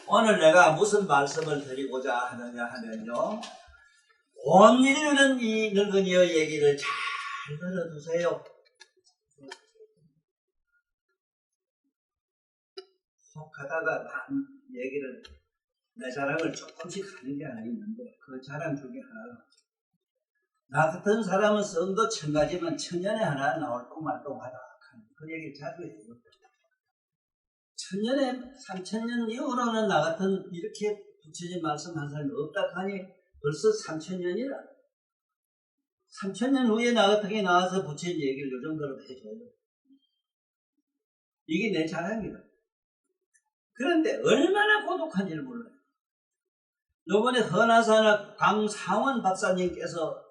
오늘 내가 무슨 말씀을 드리고자 하느냐 하면요. 온 인류는 이 늙은이의 얘기를 잘 들어두세요. 혹 하다가 난 얘기를 내 자랑을 조금씩 하는 게 아니는데 그 자랑 중에 하나가 나 같은 사람은 성도 1000가지만 천년에 하나 나올 똥말똥하다 그 얘기를 자주 해요. 천년에 3000년 이후로는 나 같은 이렇게 부처님 말씀한 사람이 없다 하니 벌써 3000년이라 3000년 후에 나 같은 게 나와서 부처님 얘기를 요 정도로 해줘요. 이게 내 자랑이다. 그런데 얼마나 고독한지를 몰라요. 요번에 헌화사나 강상원 박사님께서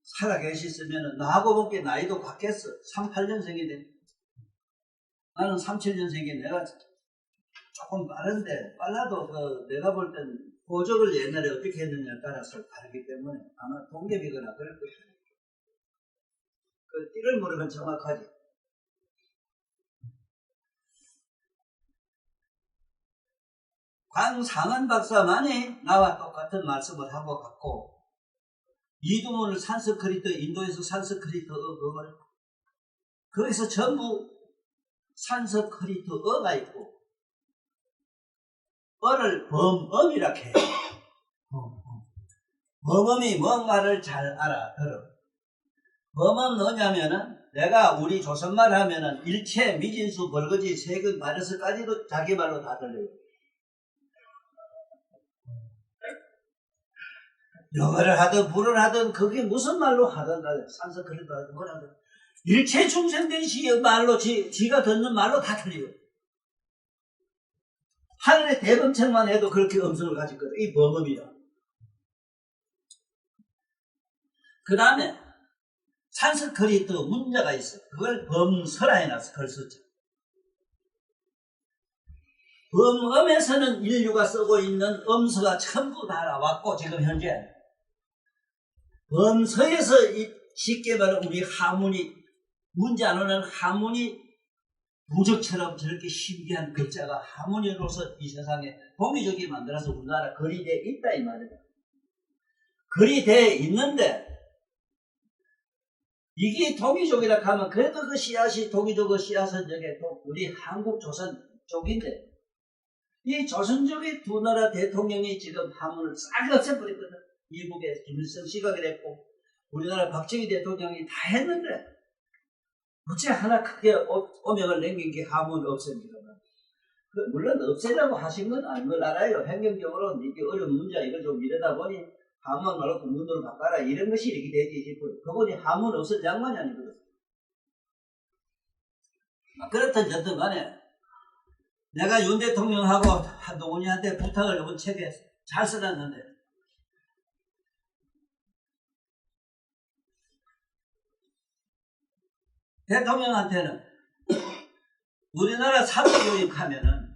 살아계셨으면 나하고 볼게 나이도 같겠어. 38년생인데 나는 37년생인데 내가 조금 빠른데 빨라도 내가 볼 땐 보적을 옛날에 어떻게 했느냐에 따라서 다르기 때문에 아마 동갑이거나 그럴 거예요. 그 띠를 모르면 정확하지. 강상원 박사만이 나와 똑같은 말씀을 하고 갔고 이두문을 산스크리트 인도에서 산스크리트어를 거기서 전부 산스크리트어가 있고 어를 범엄이라 해요. 범엄이 뭔가를 잘 알아들어. 범엄 뭐냐면은 내가 우리 조선말 하면은 일체 미진수 벌거지 세금 마려서까지도 자기 말로 다 들려요. 영어를 하든 불을 하든 그게 무슨 말로 하든 산스크리트 하든 뭐라든 일체 중생된 시의 말로 지가 듣는 말로 다 틀려요. 하늘의 대범책만 해도 그렇게 음성을 가지거든. 이 범음이다. 그 다음에 산스크리트 문자가 있어. 그걸 범서라 해놨어. 글쓰자. 범음에서는 인류가 쓰고 있는 음서가 전부 다 나왔고 지금 현재 범서에서 쉽게 말하면 우리 하문이 문제 안 오는 하문이 부적처럼 저렇게 신비한 글자가 하문으로서 이 세상에 동의적이 만들어서 우리나라 글이 돼 있다 이 말이다. 글이 돼 있는데 이게 동의족이라 하면 그래도 그 씨앗이 동의족의 씨앗은 여기 또 우리 한국 조선 쪽인데 이 조선족의 두 나라 대통령이 지금 하문을 싹 없애버렸거든. 미국의 김일성 씨가 그랬고 우리나라 박정희 대통령이 다 했는데 어째 하나 크게 오명을 남긴 게 하문 없앱니다. 물론 없애려고 하신 건 아닌 걸 알아요. 행정적으로 이렇게 어려운 문제 이걸 좀 이러다 보니 하문 말고 문으로 바꿔라 이런 것이 이렇게 되지 싶어요. 그분이 하문 없을 장관이 아니거든. 그렇든 저든 간에 내가 윤 대통령하고 한동훈이한테 부탁을 이번 책에 잘 써놨는데 대통령한테는 우리나라 사법교육 하면은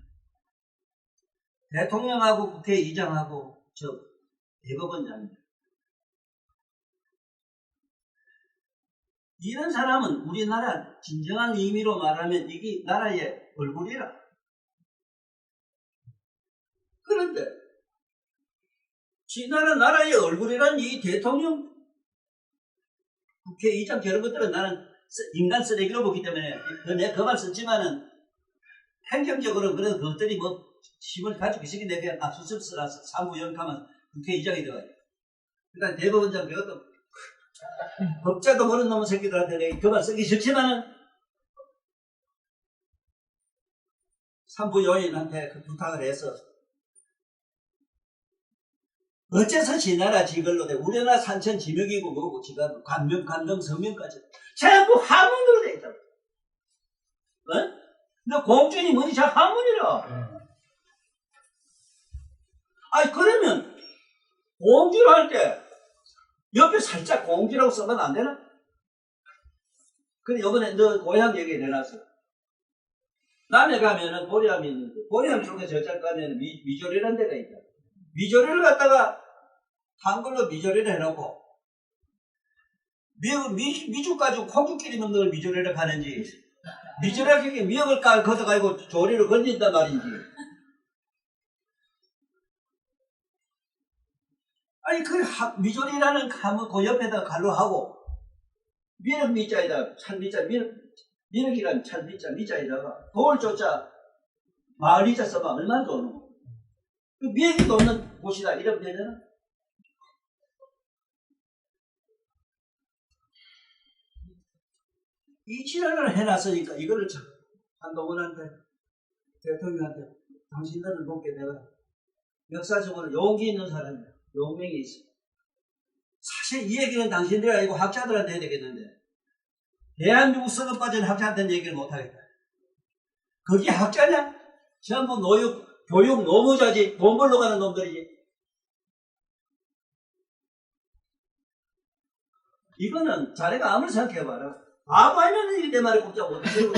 대통령하고 국회의장하고 저 대법원장님 이런 사람은 우리나라 진정한 의미로 말하면 이게 나라의 얼굴이라. 그런데 지나라 나라의 얼굴이란 이 대통령 국회의장 저런 것들은 나는 인간 쓰레기로 보기 때문에 내가 그 말 썼지만은 행정적으로 그런 것들이 뭐 힘을 가지고 있으니 내가 압수수색 써놨어. 사무연감은 국회의장이 들어가요. 그러니까 대법원장 그것도 법자도 모르는 놈의 새끼들한테 내가 그 말 쓰기 싫지만은 산부요인한테 그 부탁을 해서 어째서 지나라 지걸로 돼. 우리나라 산천 지명이고 뭐고 지가 관명, 감정, 성명까지 전부 하문으로 돼 있다고. 어? 근데 공준이 뭐니 저 하문이라. 아니 그러면 공주를 할 때 옆에 살짝 공주라고 쓰면 안 되나? 근데 이번에 너 고향 얘기 내놨어. 남해 가면은 보리암이 있는데 보리암 쪽에 저쪽 가면 미조리라는 데가 있다. 미조리를 갖다가 한글로 미조리를 해놓고 미죽 가지고 콩죽끼리 먹는 걸 미조리를 하는지 미조리를 미역을 걷어가지고 조리를 건진단 말인지 아니 그 미졸이라는 감을 그 옆에다 갈로 하고 미륵 미자에다 찰미자 미륵이란 찰미자 미자에다가 돌조자 마을이자 써봐 얼마나 좋노? 그 미륵이 돕는 곳이다 이러면 되잖아. 이 지랄을 해놨으니까 이거를 한동훈한테 대통령한테 당신들을 돕게 내가 역사적으로 용기 있는 사람이야. 용맹이 있어. 사실 이 얘기는 당신들이 아니고 학자들한테 해야 되겠는데 대한민국 썩어 빠진 학자한테는 얘기를 못하겠다. 그게 학자냐? 전부 교육 노무자지 돈 벌러 가는 놈들이지. 이거는 자네가 아무리 생각해봐라. 바보 아니면 내 말에 꼼짝 못하고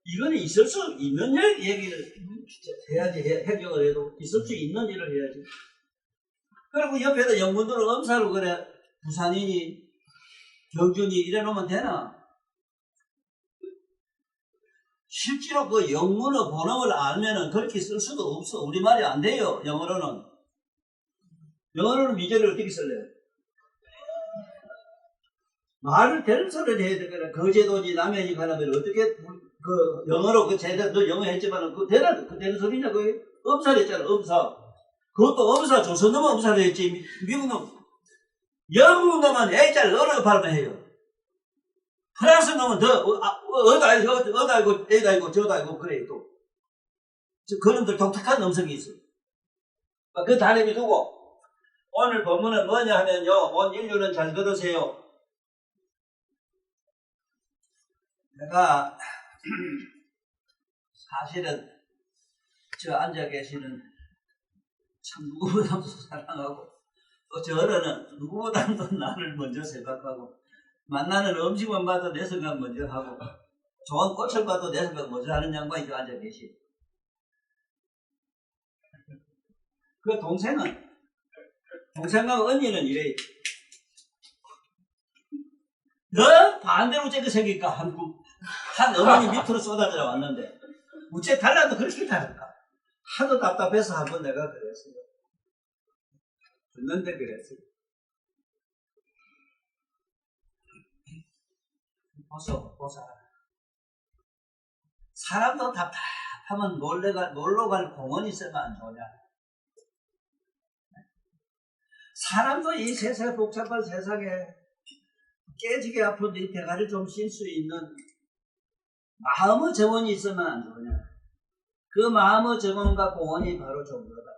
이거는 있을 수 있는 얘기를 해야지. 해경을 해도 있을 수 있는 일을 해야지. 그리고 옆에다 영문도를 엄사로 그래 부산인이 경준이 이래놓으면 되나? 실제로 그 영문의 본어를 알면은 그렇게 쓸 수도 없어. 우리말이 안 돼요. 영어로는. 영어로는 미제를 어떻게 쓸래요? 말을 될 소리를 해야 되거나 거제도지 남해지 가라면 어떻게 그 영어로 그 제대로 너 영어 했지만은 그 되는 소리냐 그게? 엄사를 했잖아. 엄사. 그것도 엄사 조선놈은 엄사를 했지. 미국 놈 영국 놈은 A자를 어느 발음을 해요. 프랑스 놈은 더 어다 알고 A도 알고 저도 알고 그래 또. 그놈들 독특한 음성이 있어. 그 다름이 두고 오늘 본문은 뭐냐 하면요. 온 인류는 잘 들으세요. 내가 사실은 저 앉아 계시는 참 누구보다도 사랑하고 또 저러는 누구보다도 나를 먼저 생각하고 만나는 음식만 봐도 내 생각 먼저 하고 좋은 꽃을 봐도 내 생각 먼저 하는 양반이 저 앉아 계시. 그 동생과 언니는 이래. 너 반대로 쟤그 생길까? 한 어머니 밑으로 쏟아져 왔는데 우째 달라도 그렇게 다를까? 하도 답답해서 한번 내가 그랬어요. 듣는데 그랬어요. 보소. 사람도 답답하면 놀러 갈 공원이 있으면 안 좋냐? 사람도 이 세상에 복잡한 세상에 깨지게 아픈 이 대가리 좀 쉴 수 있는 마음의 정원이 있으면 안 좋냐? 그 마음의 정원과 공원이 바로 종교다.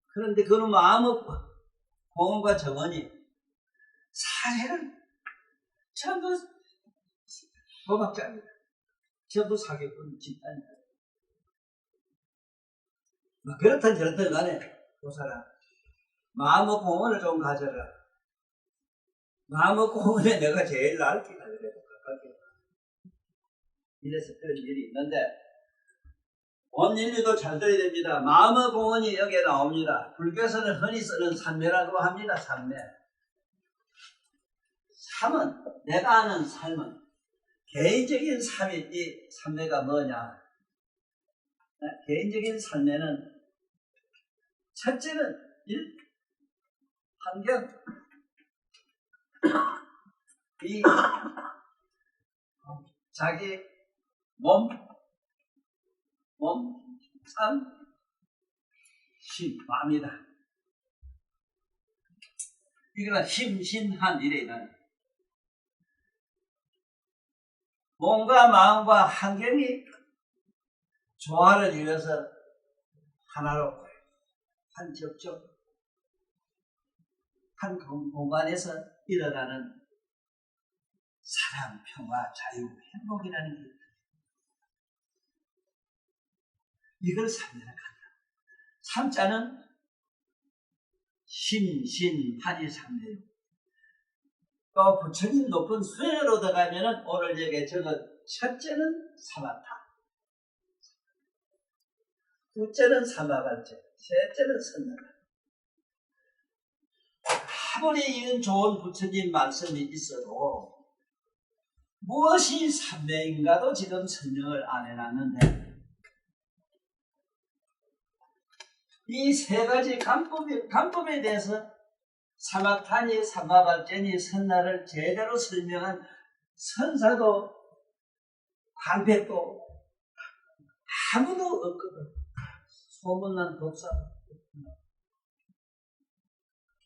그런데 그 마음의 공원과 정원이 사실은 전부 도박자입니다. 전부 사기꾼 집단이다. 그렇든 저렇든 간에 보사라. 마음의 공원을 좀 가져라. 마음의 공원에 내가 제일 나을 기가 그래도 가깝게. 이래서 그런 일이 있는데 온 인류도 잘 들어야 됩니다. 마음의 공원이 여기에 나옵니다. 불교에서는 흔히 쓰는 삼매라고 합니다. 삼매. 삶은 내가 아는 삶은 개인적인 삶이 이 삼매가 뭐냐? 개인적인 삶에는 첫째는 환경 이 자기 몸, 삶, 심, 마음이다. 이거는 심신한 일이는 몸과 마음과 환경이 조화를 이루어서 하나로 한 접촉, 한 공간에서 일어나는 사랑, 평화, 자유, 행복이라는 게 이걸 삼매라 한다. 삼자는 심신한이 삼매요. 또 부처님 높은 수행으로 들어가면은 오늘 여기에 적은 첫째는 사마타, 둘째는 사마발제, 셋째는 선나가. 아무리 이런 좋은 부처님 말씀이 있어도 무엇이 삼매인가도 지금 설명을 안 해놨는데 이 세 가지 간법에 대해서 사막탄이 삼마발전이 선나를 제대로 설명한 선사도 관백도 아무도 없거든. 소문난 법사.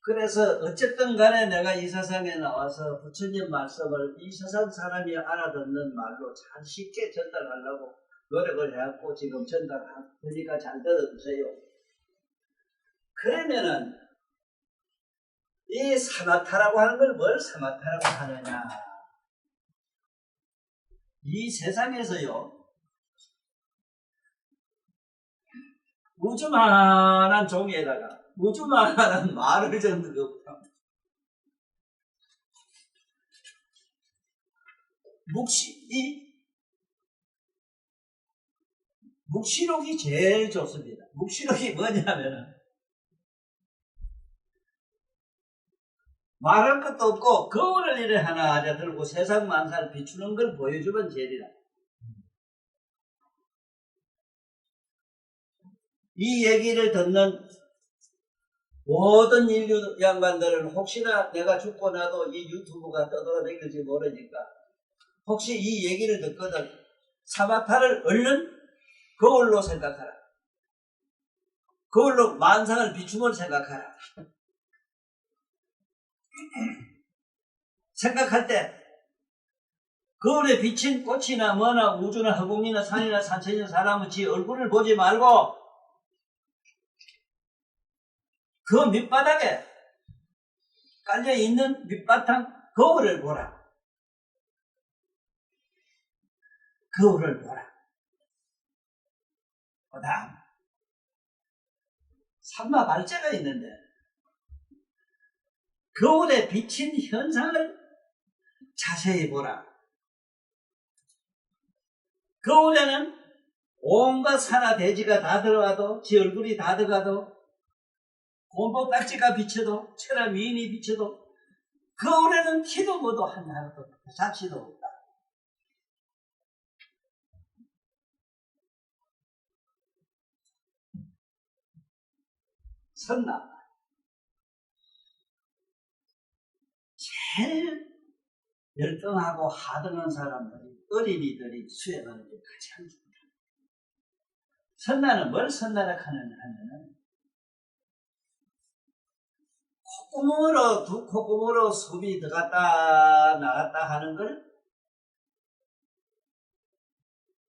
그래서 어쨌든 간에 내가 이 세상에 나와서 부처님 말씀을 이 세상 사람이 알아듣는 말로 잘 쉽게 전달하려고 노력을 해왔고 지금 전달하니까 잘 들어주세요. 그러면은 이 사마타라고 하는 걸 뭘 사마타라고 하느냐. 이 세상에서요. 우주만한 종이에다가 우주만한 말을 적는 거 없다. 묵시록이 제일 좋습니다. 묵시록이 뭐냐면은 말할 것도 없고 거울을 이래 하나 들고 세상 만사를 비추는 걸 보여주면 제일이다. 이 얘기를 듣는 모든 인류 양반들은 혹시나 내가 죽고 나도 이 유튜브가 떠돌아다닐지 모르니까 혹시 이 얘기를 듣거든 사마타를 얼른 거울로 생각하라. 거울로 만상을 비추면 생각하라. 생각할 때 거울에 비친 꽃이나 뭐나 우주나 허공이나 산이나 산천이나 사람은 지 얼굴을 보지 말고 그 밑바닥에 깔려있는 밑바탕 거울을 보라. 거울을 보라. 그 다음 삼마발자가 있는데 거울에 비친 현상을 자세히 보라. 거울에는 온갖 산화 대지가 다 들어와도 지 얼굴이 다 들어가도 곰보 딱지가 비쳐도 철화 미인이 비쳐도 거울에는 티도 뭐도 하나도 자취도 없다. 선나 제일 열등하고 하등한 사람들이 어린이들이 수행하는 게 가장 중요합니다. 선나는 뭘 선나라 하냐면 콧구멍으로 두 콧구멍으로 숨이 들어갔다 나갔다 하는 걸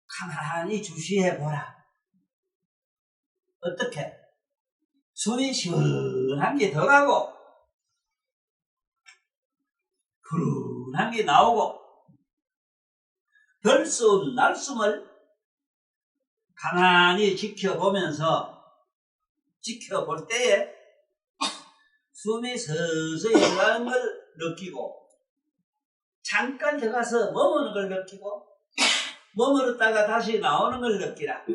가만히 주시해 보라. 어떻게? 숨이 시원한 게 들어가고 푸른한 게 나오고 들숨 날숨을 가만히 지켜보면서 지켜볼 때에 숨이 서서히 들어가는 걸 느끼고 잠깐 들어가서 머무는 걸 느끼고 머무르다가 다시 나오는 걸 느끼라.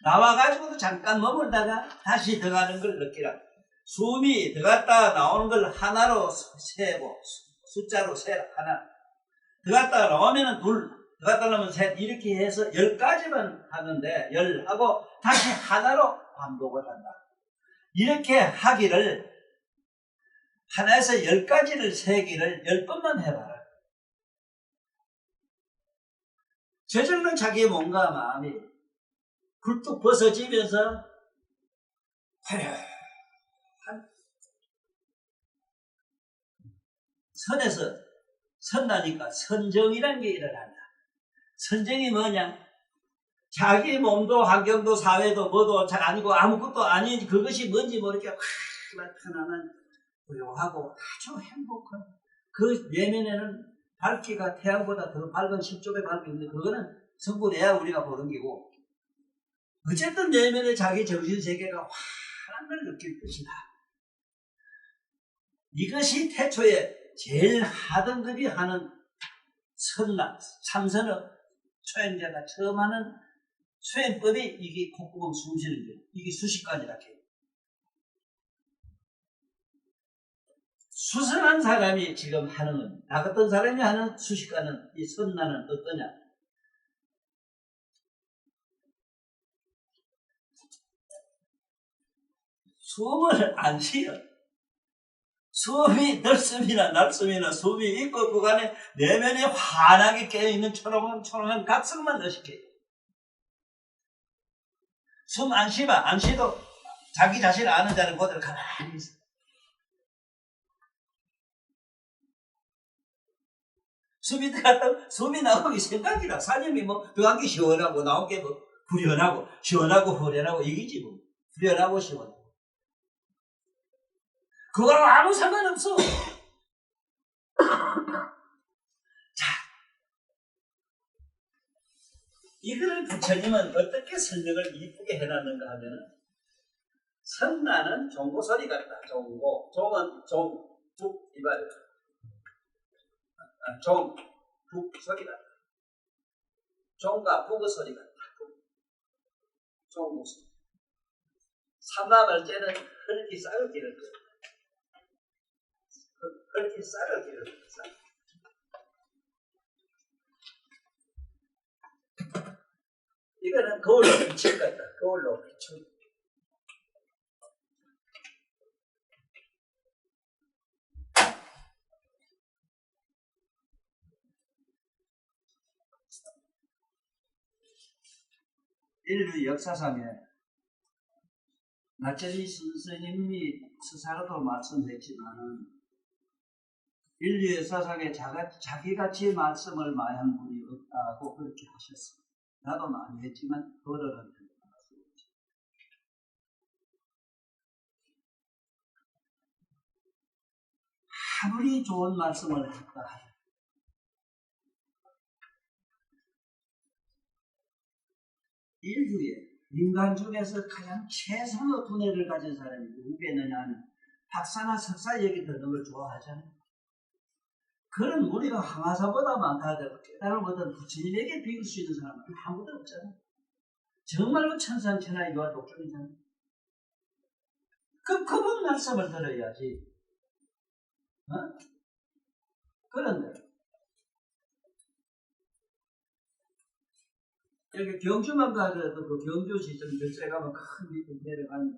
나와가지고도 잠깐 머물다가 다시 들어가는 걸 느끼라. 숨이 들어갔다 나오는 걸 하나로 세고 숫자로 세라. 하나 들어갔다 나오면 둘 들어갔다 나오면 셋 이렇게 해서 10가지만 하는데 10 하고 다시 하나로 반복을 한다. 이렇게 하기를 하나에서 10가지를 세기를 10번만 해봐라. 저절로 자기의 몸과 마음이 굴뚝 벗어지면서 화려한 선에서 선나니까 선정이라는 게 일어난다. 선정이 뭐냐? 자기 몸도 환경도 사회도 뭐도 잘 아니고 아무것도 아닌 그것이 뭔지 모르게 확 나타나는 고요하고 아주 행복한 그 내면에는 밝기가 태양보다 더 밝은 10조배 밝기 있는데 그거는 성불해야 우리가 보는 게고 어쨌든 내면에 자기 정신세계가 환한 걸 느낄 것이다. 이것이 태초에 제일 하등급이 하는 선나, 참선의 초행자가 처음 하는 초행법이 이게 콧구멍 숨쉬는 게 이게 수식관이라 해요. 수선한 사람이 지금 하는 나 같은 사람이 하는 수식관은 이 선나는 어떠냐? 숨을 안 쉬어. 숨이 들숨이나 날숨이나 숨이 있고 없고 간에 내면에 환하게 깨어있는 초롱한 각성만 의식해요. 숨 안 쉬봐. 안 쉬도 자기 자신을 아는 자는 그대로 가만히 있어. 숨이 들어갔다고 숨이 나오기 생각이라. 사념이 뭐 들어간 게 시원하고 나온 게 뭐 후련하고 시원하고 후련하고 이기지 뭐. 후련하고 시원하고. 그거랑 아무 상관없어. 자, 이거를 부처님은 어떻게 설명을 이쁘게 해놨는가 하면은, 성나는 종고 소리 같다. 종고. 종은 종, 북, 이 말이야. 종, 북 소리 같다. 종과 북의 소리 같다. 종고 소리. 삼남을 째는 흐르기 쌀을 기를 거야. 그렇게 쌀을 기르는 거야. 이거는 거울로 비칠 거다. 거울로 비출. 인류 역사상에 나철희 선생님이 스사로도 말씀했지만은, 인류 역사상에 자기같이 말씀을 많이 한 분이 없다고 그렇게 하셨어요. 나도 많이 했지만 어른한테 말씀했죠. 아무리 좋은 말씀을 했다 하더라도 인류에 인간 중에서 가장 최상의 두뇌를 가진 사람이 누구겠느냐 하면 박사나 석사 얘기 듣는 걸 좋아하잖아요. 그런 우리가 항아사보다 많다 하더라도 깨달음 얻은 부처님에게 비길 수 있는 사람은 아무도 없잖아요. 정말로 천상천하이와 독존이잖아요. 그분 말씀을 들어야지. 어? 그런데 여기 경주만 가더라도 그 경주시 좀 결제 가면 큰 밑에 내려가는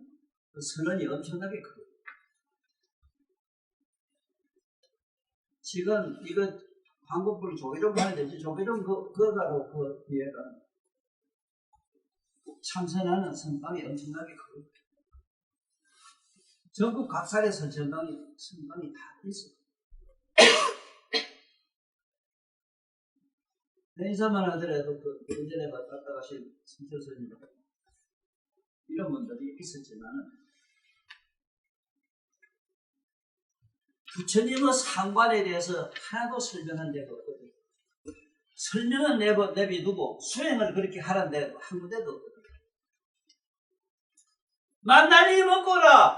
그 선언이 엄청나게 크고, 지금 이거 한국불 조계종 하야 되지. 조계종 그거가로 그 뒤에가 참선하는 선방이 엄청나게 크고, 전국 각살의 선방이 다 있어. 내 인사만 하더라도 그 예전에 갔다 가신 선교사님 이런 분들이 있었지만은, 부처님의 상관에 대해서 하나도 설명한 데가 없거든. 설명은 내비두고 수행을 그렇게 하란 데가 한 군데도 없거든. 만나니 먹거라.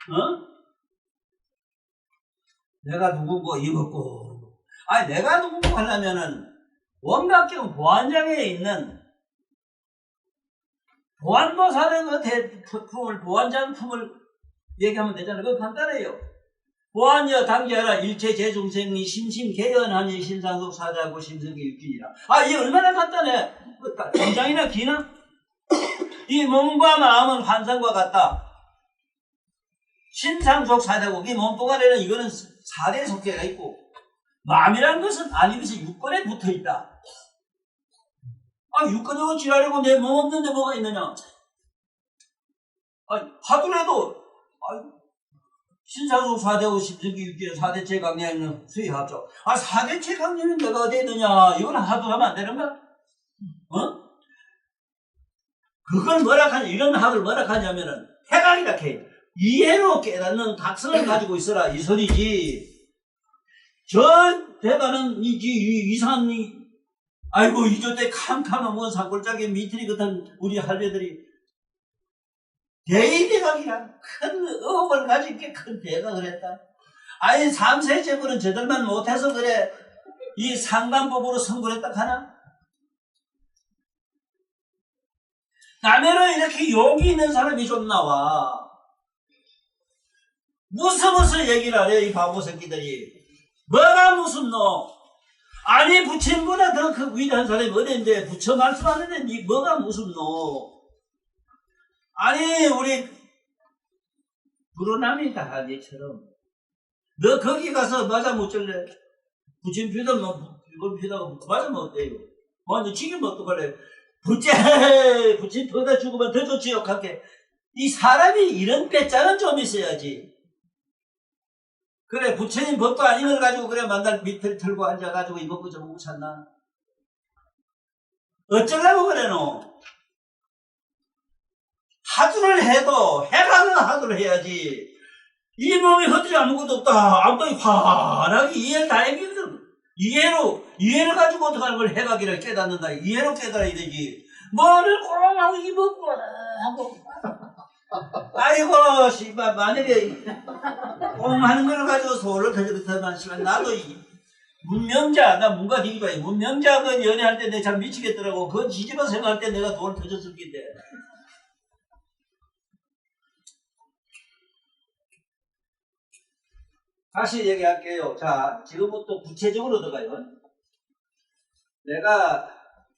어? 내가 누구고 이먹고. 아니 내가 누구고 하려면은 원각경 보안장에 있는 보안보살의 품을, 보안장품을 얘기하면 되잖아요. 그거 간단해요. 보안여 당기하라 일체 제중생이 심심개연하니 신상속 사자고 심성기 육진이라. 아, 이게 얼마나 간단해. 정장이나 기나? 이 몸과 마음은 환상과 같다. 신상속 사자고, 이 몸뚱아리는 이거는 4대 속계가 있고, 마음이라는 것은 아니면서 육권에 붙어 있다. 아, 육권하고 지랄하고 내 몸 없는데 뭐가 있느냐? 아, 하더라도 신상속 4대5 심성기 육지에 4대체 강량에 있는 수의합죠. 아, 4대체 강량은 내가 어디에 있느냐? 이건 하도 하면 안 되는 거야? 어? 그걸 뭐라 하냐? 이런 학을 뭐라 하냐면은 해각이라 해요. 이해로 깨닫는 각성을 가지고 있어라, 이 소리지. 저 대가는 이상한 아이고 이저때 캄캄한 뭐 산골짜기 미트리 같은 우리 할배들이 대의대각이란 큰 의혹을 가진 게 큰 대각을 했다. 아니 3세 제불은 저들만 못해서 그래 이 상관법으로 선고를 했다 하나? 남해로 이렇게 욕이 있는 사람이 좀 나와. 무슨 얘기를 하래 이 바보 새끼들이. 뭐가 무슨 너? 아니 부처님보다 더 그 위대한 사람이 어딘데 부처 말씀하는데 니 뭐가 무슨 너? 아니 우리 불어남이 다 하기처럼 너 거기 가서 맞아 못 줄래? 부친 피다 뭐 이걸 피다가 맞으면 어때요? 완전 죽이면 어떡할래? 부친 피다 죽으면 더 좋지 욕할게. 이 사람이 이런 배짱은 좀 있어야지. 그래 부처님 법도 아닌 걸 가지고 그래 만날 밑을 털고 앉아가지고 이먹고 저먹고 찼나? 어쩌려고 그래노? 하두를 해도 해가는 하두를 해야지. 이 몸이 허들이 아무것도 없다. 아무것도 환하게 이해를 다 해거든. 이해를 가지고 어떻게 하는 걸 해가기를 깨닫는다. 이해로 깨달아야 되지. 뭐를 꽁하고 입었고 하고. 아이고, 씨발, 만약에 꽁 하는 걸 가지고 소를 터졌다만, 씨발, 나도 나 문과 뒤집어야 문명자 그 연애할 때 내가 참 미치겠더라고. 그거 뒤집어 생각할 때 내가 돈을 터졌을 텐데. 다시 얘기할게요. 자, 지금부터 구체적으로 들어가요. 내가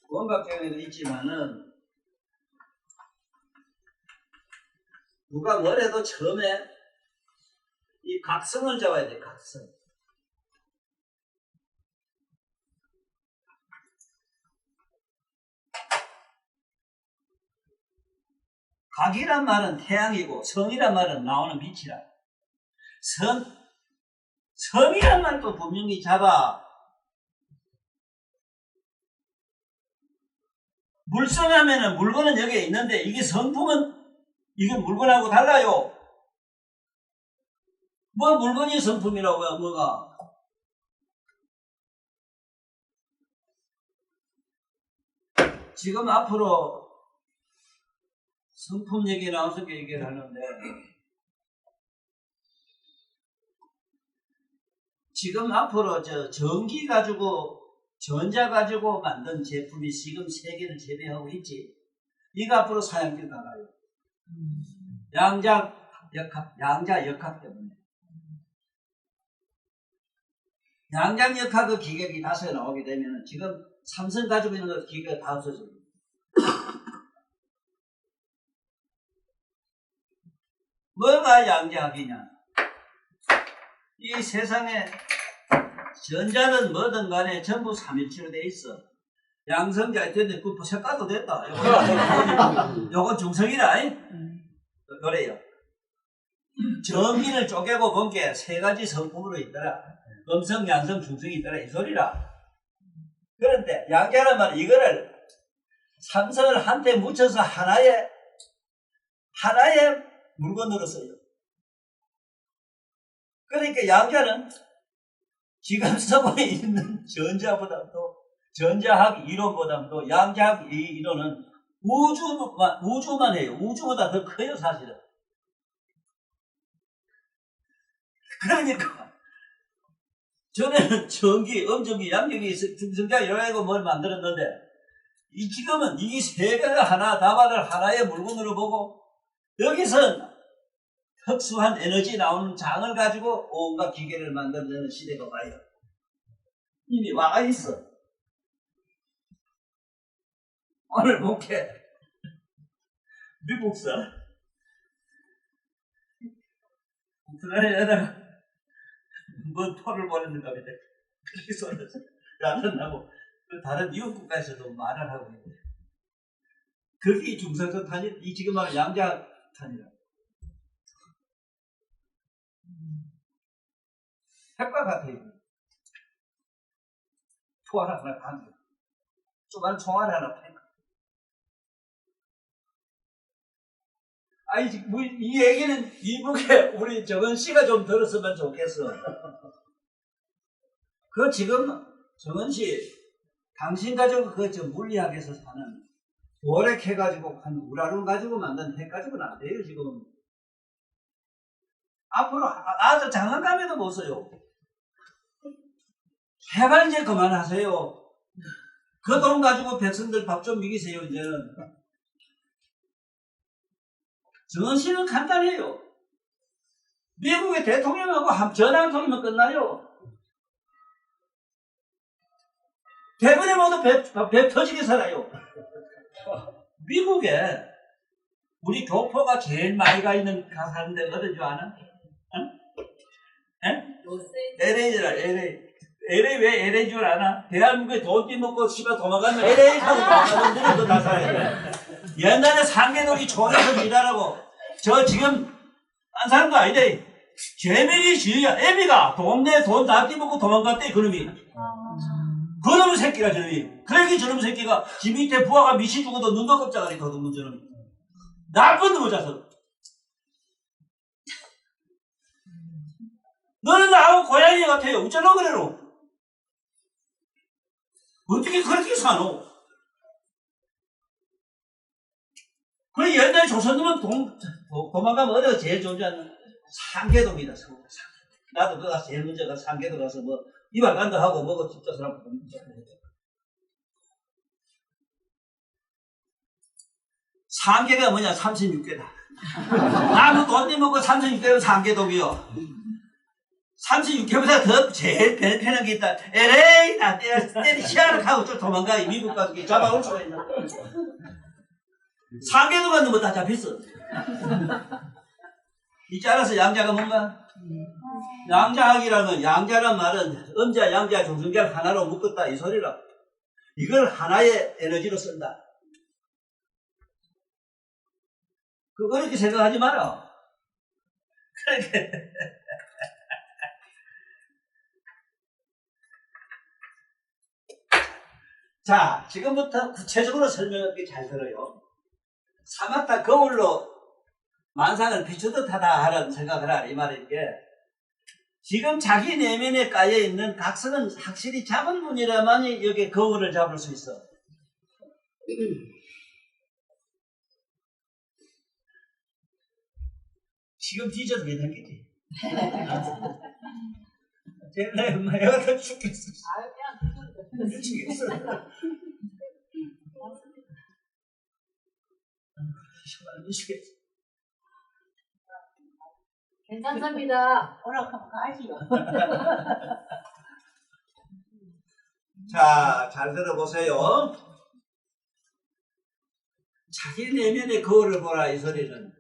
원박경에도 있지만은 누가 뭐래도 처음에 이 각성을 잡아야 돼. 각성. 각이란 말은 태양이고 성이란 말은 나오는 빛이라. 성이란 말도 분명히 잡아. 물성하면은 물건은 여기에 있는데 이게 성품은 이게 물건하고 달라요. 뭐 물건이 성품이라고요, 뭐가? 지금 앞으로 성품 얘기 나와서 얘기를 하는데 지금 앞으로 전기 가지고 전자 가지고 만든 제품이 지금 세계를 재배하고 있지. 이거 앞으로 사양길 나가요. 양자 역학 때문에. 양장 역학 그 기계가 다시 나오게 되면 지금 삼성 가지고 있는 그 기계가 다 없어집니다. 뭐가 양자학이냐? 이 세상에 전자는 뭐든 간에 전부 삼일체로 돼 있어. 양성자 됐는데 그 색깔도 됐다. 요건 중성이라. 그래요. 전기를 쪼개고 본 게 세 가지 성품으로 있더라. 음성, 양성, 중성이 있더라. 이 소리라. 그런데 양자란 말은 이거를 삼성을 한테 묻혀서 하나의 물건으로 써요. 그러니까 양자는 지금 쓰고 있는 전자학 이론보다도 양자학 이론은 우주만 해요. 우주보다 더 커요, 사실은. 그러니까 전에는 전기, 음전기, 양전기, 중성자 이런 거 뭘 만들었는데 지금은 이 세 개가 답안을 하나의 물건으로 보고 여기서 특수한 에너지 나오는 장을 가지고 온갖 기계를 만들는 시대가 와요. 이미 와 있어. 오늘 볼게. 미국서 우크라이나에다가 뭔 토를 보냈는가 보다. 그렇게 쏘면서 나타나고 다른 이웃 국가에서도 말을 하고 있는데 그게 중성적 탄일, 이 지금 말하는 양자 탄이라. 핵과 같아요. 총알 하나 반 개. 조그만 총알 하나 반 개. 아니, 이 얘기는 이북에 우리 정은 씨가 좀 들었으면 좋겠어. 그 지금 정은 씨, 당신 가지고 물리학에서 사는 월핵 해가지고 한 우라늄 가지고 만든 핵 가지고는 안 돼요, 지금. 앞으로 아주 장난감에도 못 써요. 제발 이제 그만하세요. 그 돈 가지고 백성들 밥 좀 먹이세요, 이제는. 정은 씨는 간단해요. 미국의 대통령하고 전화 한 통이면 끝나요. 대부분이 모두 배 터지게 살아요. 미국에 우리 교포가 제일 많이 가 있는 사는 데가 어딘 줄 아나? LA잖아, LA. LA 왜 LA인 줄 아나? 대한민국에 돈 띠먹고 씨발 도망가면 LA 하고 도망가는 데도 다 살아요. 옛날에 상계동이 촌에서 일하라고. 저 지금 안 사는 거 아니대. 재명이 지휘야. 애비가 동네 돈 다 띠먹고 도망갔대, 그놈이. 그놈의 새끼가 저놈이. 그러기 저놈의 새끼가 집 밑에 부하가 미시 죽어도 눈도 깜짝하니 더듬는 저놈이. 나쁜 놈을 자서. 너는 나하고 고양이 같아요. 어쩌려고 그래노? 어떻게 그렇게 사노? 그래, 옛날 조선놈은 도망가면 어디가 제일 좋은 줄 아나? 상계동이다, 상계동. 나도 그가 제일 먼저 가서 상계동 가서 뭐, 이발 간다 하고 먹어, 진짜 사람 보면 상계가 뭐냐? 36개다. 나는 돈 떼먹고 36개면 상계동이요. 36개보다 더 제일 편한 게 있다. LA, 나 때리 시야를 하고 좀 도망가. 미국 가서 잡아올 수가 있나? 상계도 갔는 거 다 잡혔어. 이제 알아서 양자가 뭔가? 양자학이라는, 양자란 말은 음자, 양자, 중성자를 하나로 묶었다. 이 소리라. 이걸 하나의 에너지로 쓴다. 그렇게 생각하지 마라. 그렇게. 자, 지금부터 구체적으로 설명할게 잘 들어요. 사마타 거울로 만상을 비추듯 하다 하는 생각을 하라 이 말인데, 지금 자기 내면에 깔려있는 각성은 확실히 잡은 분이라만이 여기 거울을 잡을 수 있어. 지금 뒤져도 괜찮겠지? 내가 더 죽겠어. 미치겠어. 미치겠어. 괜찮습니다. 오락하면 가지요. 자, 잘 들어보세요. 자기 내면의 거울을 보라 이 소리는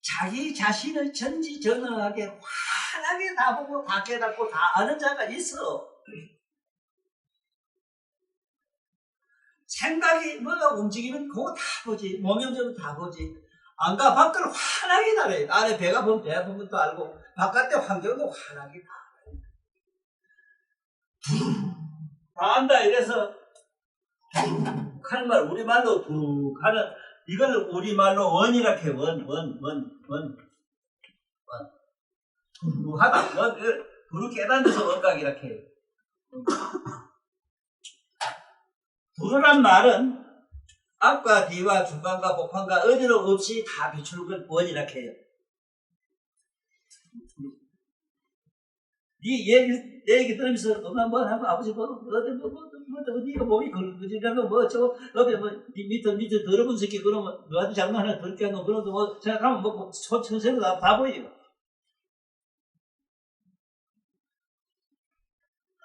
자기 자신을 전지전능하게 환하게 다 보고 다 깨닫고 다 아는 자가 있어. 생각이 뭐가 움직이면 그거 다 보지. 모명적으로 다 보지. 안가 밖을 환하게 달아요. 안에 배가 보면 배 아픈 것도 알고 바깥에 환경도 환하게 다 알아요. 다 안다 이래서 하는 말 우리말로 둑 하는 이걸 우리말로 원이라 해. 원. 두루하다. 원. 두루 깨닫는서 원각이라 해. 두루란 말은 앞과 뒤와 중간과 복판과 어디로 없이 다 비추는 걸 원이라 해요. 내 얘기 들으면서 엄마 뭐 하고 아버지 뭐 어디가 몸이 걸리는 뭐 저거 옆에 뭐 밑에 더러운 새끼 그러면 너한테 장난 하나 더럽게 하는 그런 거 생각하면 뭐 천천히 다 보여요.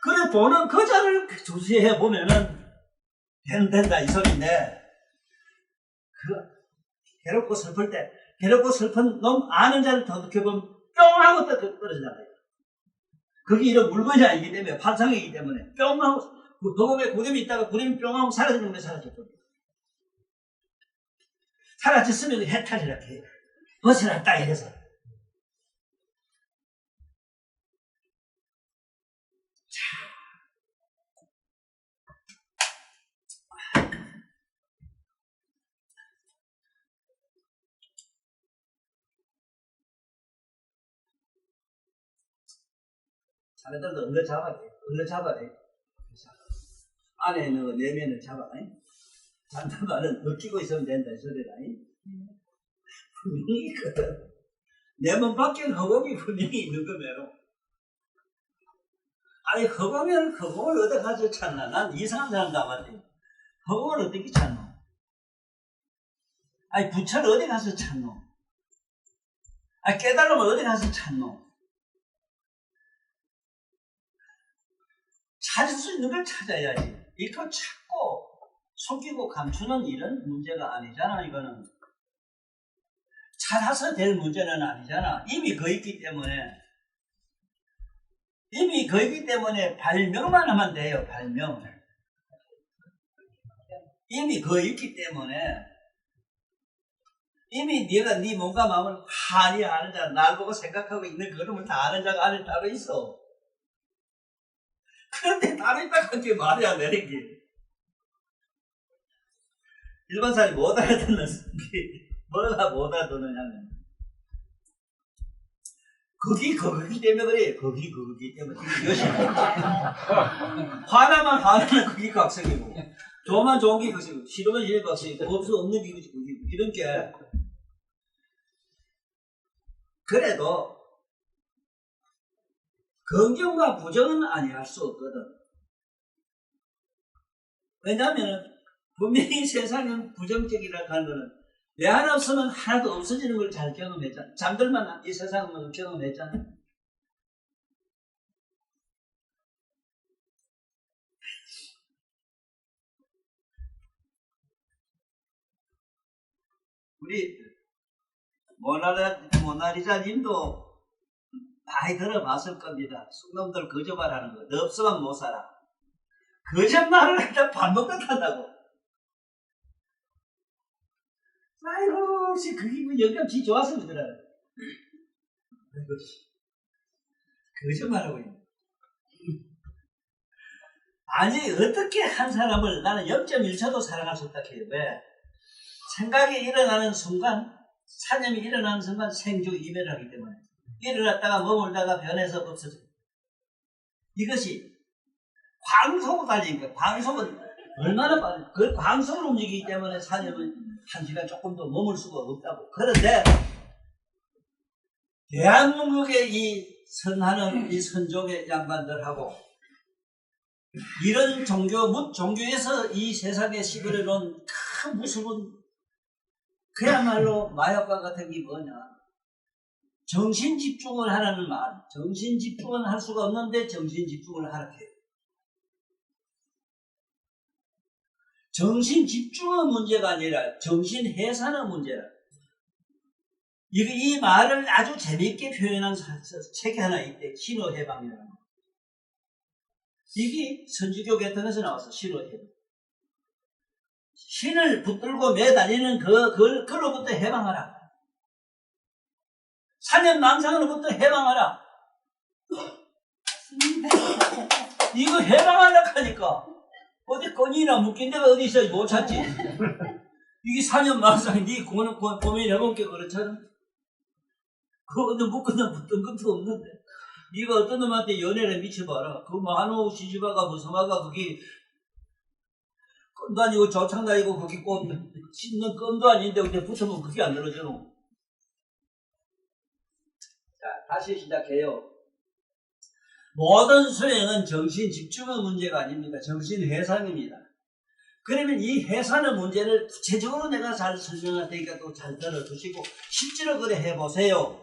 그래 보는 거자를 조시해 보면은 된다 이 소리인데 그 괴롭고 슬플 때 괴롭고 슬픈 놈 아는 자를 더듬켜보면 뿅 하고 떨어지잖아요. 그게 이런 물건이 아니기 때문에 환상이기 때문에 뿅 하고 도금에 구름이 있다가 구름이 뿅 하고 사라지는 게 사라졌거든요. 사라졌으면 해탈이라 해요. 벗어났다 이래서. 자네들도 얼른 잡아야 돼. 안에 있는 내면을 잡아. 잔다 말은 느끼고 있으면 된다, 이 소리라. 분명히 있거든. 내 몸 밖에 허공이 분명히 있는 거매로. 아니, 허공을 어디 가서 찾나? 난 이상한 사람 남았대. 허공을 어떻게 찾노? 아니, 부처를 어디 가서 찾노? 아니, 깨달음을 어디 가서 찾노? 찾을 수 있는 걸 찾아야지. 이거 찾고, 숨기고 감추는 일은 문제가 아니잖아, 이거는. 찾아서 될 문제는 아니잖아. 이미 거 있기 때문에 발명만 하면 돼요. 발명. 이미 거 있기 때문에 이미 네가 네 몸과 마음을 환히 아는 자, 날 보고 생각하고 있는 그놈을 다 아는 자가 안에 따로 있어. 그런데 따로 있다고 한 게 말이 안 되는 게 일반 사람이 못 알아듣는 게 뭐가 못 알아듣느냐면 거기 때문에 그래. 거기 때문에 이것이 화나면 화나는 그게 각성이고 좋으면 좋은 게 각성이고 싫으면 싫은 각성이고 없는 게 이런 게 그래도 긍정과 부정은 아니할 수 없거든. 왜냐하면 분명히 세상은 부정적이라고 하는 거는 내 하나 없으면 하나도 없어지는 걸 잘 경험했잖아. 잠들만 이 세상은 경험했잖아. 우리 모나리자 님도 많이 들어봤을 겁니다. 쑥놈들 거짓말하는 거. 너 없으면 못 살아. 거짓말을 했다 밥 먹고 탄다고. 아이고, 혹시 그게 영감지 좋아서 그러더라. 아이고, 거짓말하고 있네. 아니, 어떻게 한 사람을 나는 0.1초도 사랑할 수 없다 해요. 왜? 생각이 일어나는 순간, 사념이 일어나는 순간 생주 이멸을 하기 때문에. 일어났다가 머물다가 변해서 없어져. 이것이 광속으로 달리니까, 광속은 얼마나 빠르 그 광속으로 움직이기 때문에 사념은 한 시간 조금 더 머물 수가 없다고. 그런데, 대한민국의 이 선하는 이 선족의 양반들하고, 이런 종교에서 이 세상에 시부려 놓은 큰 무술은 그야말로 마약과 같은 게 뭐냐. 정신 집중을 하라는 말. 정신 집중은 할 수가 없는데 정신 집중을 하라고 해요. 정신 집중의 문제가 아니라 정신 해산의 문제라. 이 말을 아주 재미있게 표현한 책이 하나 있대. 신호해방이라는 거. 이게 선지교 계통에서 나와서 신호해방. 신을 붙들고 매달리는 그로부터 해방하라. 사념망상으로부터 해방하라. 이거 해방하려고 하니까 어디 건이나 묶인 데가 어디 있어 못 찾지. 이게 사념망상이 네 고민해본 게 그렇잖아. 그거 어디 묶거나 붙은 것도 없는데 네가 어떤 놈한테 연애를 미쳐봐라. 그 뭐 한우 시집아가 무서마가 거기 껌도 아니고 조창도 아니고 거기 꽃 씻는 껌도 아닌데 어디 붙으면 그게 안 들어져. 자, 다시 시작해요. 모든 수행은 정신 집중의 문제가 아닙니다. 정신 해상입니다. 그러면 이 해산의 문제를 구체적으로 내가 잘 설명할 테니까 또 잘 들어두시고 실제로 그래 해보세요.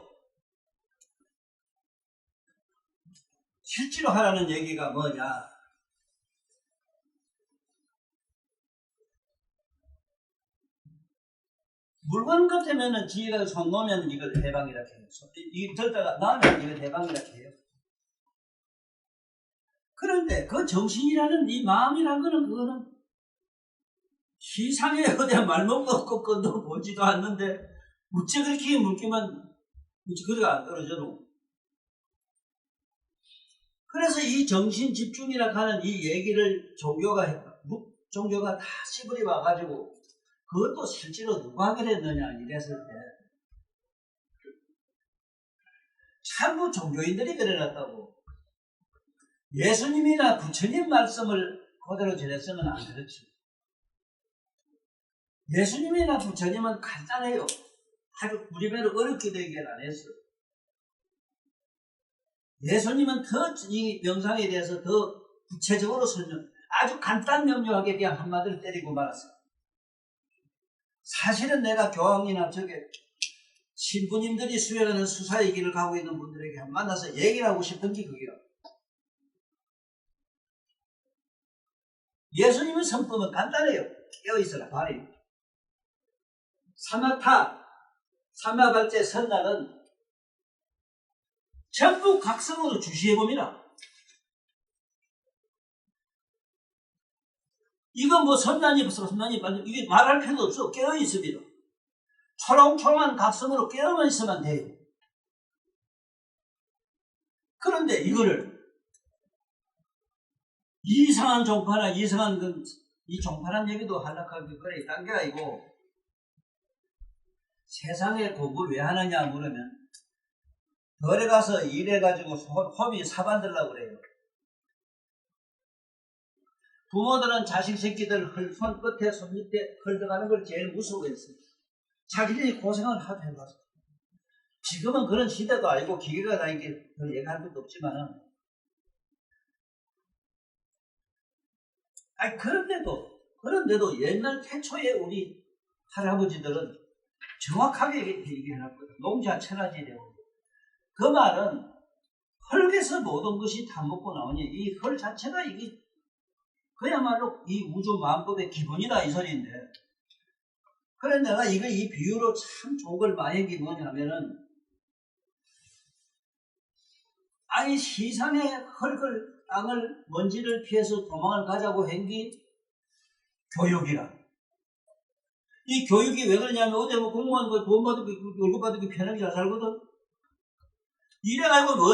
실제로 하라는 얘기가 뭐냐. 물건 같으면은 지가 손 놓으면 이걸 해방이라고 해요. 이 들다가 나면 이걸 해방이라고 해요. 그런데 그 정신이라는 이 마음이라는 거는 그거는 시상에 어디 말먹도 없고 끈도 보지도 않는데 무채 그렇게 물기만 무채 그래가 안 떨어져도. 그래서 이 정신 집중이라고 하는 이 얘기를 종교가 다 씹으리 와가지고 그것도 실제로 누가 그랬느냐 이랬을 때 참부 종교인들이 그래놨다고. 예수님이나 부처님 말씀을 그대로 전했으면 안 그렇지. 예수님이나 부처님은 간단해요. 아주 우리 배로 어렵게 되긴 안 했어. 예수님은 더 이 명상에 대해서 더 구체적으로 아주 간단 명료하게 그냥 한마디를 때리고 말았어요. 사실은 내가 교황이나 신부님들이 수행하는 수사의 길을 가고 있는 분들에게 만나서 얘기를 하고 싶은 게 그게요. 예수님의 성품은 간단해요. 깨어있어라, 발이. 사마타, 삼마발제 선날은 전부 각성으로 주시해봅니다. 이건 뭐 선난이 이게 말할 필요도 없어. 깨어있습니다. 초롱초롱한 각성으로 깨어만 있으면 돼요. 그런데 이거를 이상한 종파나 이상한 이 종파란 얘기도 하락하기 그래 딴 게 아니고 세상에 공부를 왜 하느냐 물으면 덜에 가서 일해가지고 홈이 사반들라고 그래요. 부모들은 자식 새끼들 손 끝에 손 밑에 흘러가는 걸 제일 무서워했어요. 자기들이 고생을 하도 해봐서. 지금은 그런 시대도 아니고 기계가 다니게 얘기할 것도 없지만은 그런데도 옛날 태초에 우리 할아버지들은 정확하게 얘기해놨거든. 농자 천하지되고. 그 말은 흙에서 모든 것이 다 먹고 나오니 이 흙 자체가 이게 그야말로 이 우주 만법의 기본이다 이 소리인데. 그래 내가 이 비유로 참 좋은 걸 많이 한 게 뭐냐면은 아니 세상에 흙을 땅을 먼지를 피해서 도망을 가자고 한 게 교육이라. 이 교육이 왜 그러냐면 어디 뭐 공무원 돈 받기 월급 받기 편하게 잘 살거든. 이래가지고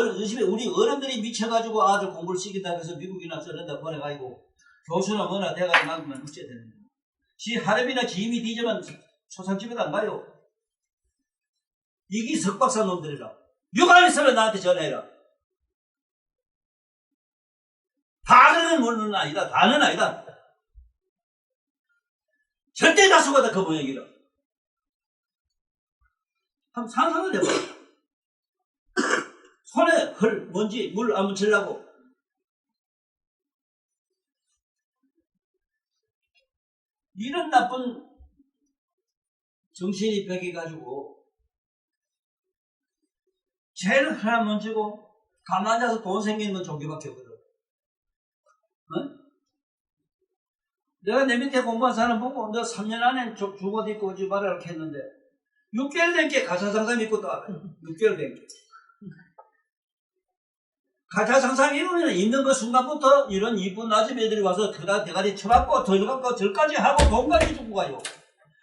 우리 어른들이 미쳐가지고 아들 공부를 시킨다고 해서 미국이나 저런다 보내가지고 교수나 뭐나 돼가지고 막으면 어째 되는 거야. 지 할애비나 지 힘이 뒤지면 초상집에도 안 가요. 이게 석박사 놈들이라. 육안 있으면 나한테 전화해라. 다는 물론 아니다. 다는 아니다. 절대 다수가 다 그 모양이라. 한번 상상을 해봐. 손에 흙, 먼지, 물 안 묻히려고. 이런 나쁜 정신이 벽해가지고 제일 하나 먼지고 가만히 앉아서 돈 생기는 종교밖에 없거든. 응? 내가 내 밑에 공부한 사람 보고 너 3년 안에 죽어도 있고 오지 말아라 이렇게 했는데 6개월 된 게 가차상상 믿고 또 알아요. 6개월 된 게. 가차상상 입으면 있는 그 순간부터 이런 이쁜 아줌 애들이 와서 대가리 쳐박고 들어가고 절까지 하고 돈까지 주고 가요.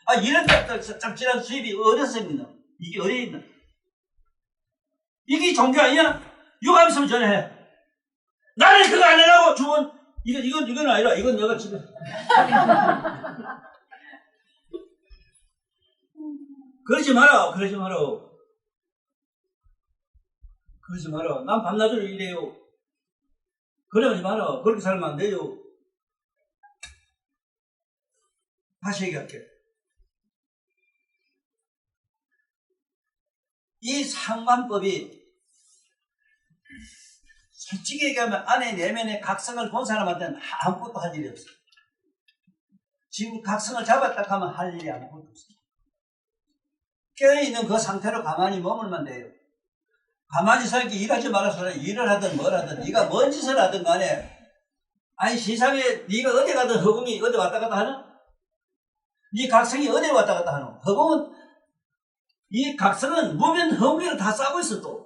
아 이런 짭짤한 수입이 어디서 생기나? 이게 어디에 있나? 이게 종교 아니야? 유감 있으면 전화해. 나는 그거 안 하라고 주원. 이건 아니라 이건 내가 지금 그러지 마라. 난 밤낮으로 일해요. 그러지 마라. 그렇게 살면 안 돼요. 다시 얘기할게. 이 상관법이 솔직히 얘기하면 안에 내면의 각성을 본 사람한테는 아무것도 할 일이 없어요. 지금 각성을 잡았다 하면 할 일이 아무것도 없어요. 깨어있는 그 상태로 가만히 머물면 돼요. 가만히 서 있게 일하지 말아서 일을 하든 뭘 하든 네가 뭔 짓을 하든 간에 아니 세상에 네가 어디 가든 허공이 어디 왔다 갔다 하나? 네 각성이 어디 왔다 갔다 하노? 허공은 이 각성은 무면 허공을 다 싸고 있어 또.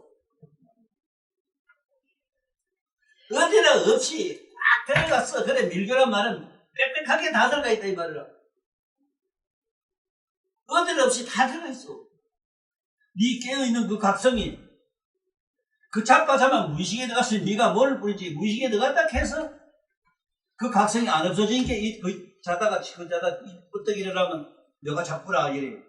어디나 없이 딱 들어갔어. 그래 밀교란 말은 빽빽하게 다 들어가 있다 이 말이라. 어디나 없이 다 들어있어. 네 깨어있는 그 각성이 그 잡아자면 무의식에 들어갔으니 네가 뭘 부르지 무의식에 들어갔다 해서 그 각성이 안 없어지니까 자다가 부쩍 일어나면 너가 잡구라 이래요.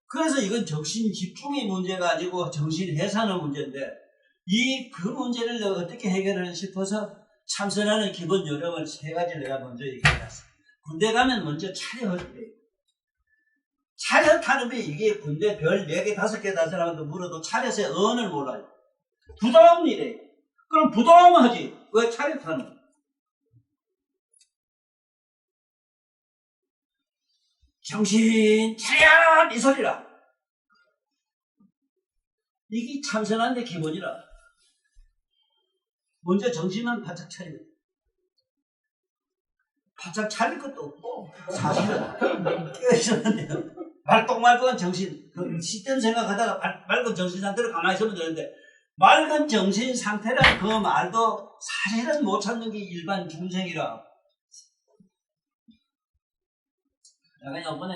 그래서 이건 정신 집중의 문제가 아니고 정신 해산의 문제인데 그 문제를 내가 어떻게 해결하나 싶어서 참선하는 기본 요령을 3가지를 내가 먼저 얘기해놨어. 군대 가면 먼저 차려하래. 차렷하는 게 이게 군대 별 4개, 5개 단 사람한테 물어도 차렷의 언을 몰라요. 부동이래. 그럼 부동은 하지. 왜 차렷하는 거야? 정신 차렷 이 소리라. 이게 참선하는 데 기본이라. 먼저 정신만 바짝 차려. 바짝 차릴 것도 없고 사실은 깨어있었는데요. 말똥말똥한 정신, 그 시스템 생각하다가 맑은 정신 상태로 가만히 있으면 되는데 맑은 정신 상태란 그 말도 사실은 못 찾는 게 일반 중생이라. 내가 이번에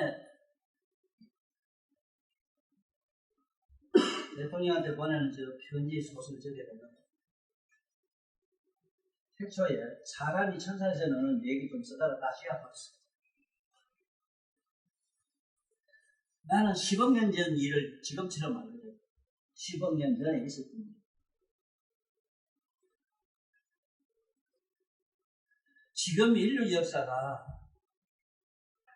대통령한테 보내는 저 편지 소설 저게 보면 태초에 사람이 천사에서 나오는 얘기 좀 쓰다가 다시 아팠어. 나는 10억 년 전 일을 지금처럼 알거든. 10억 년 전에 있었던 일. 지금 인류 역사가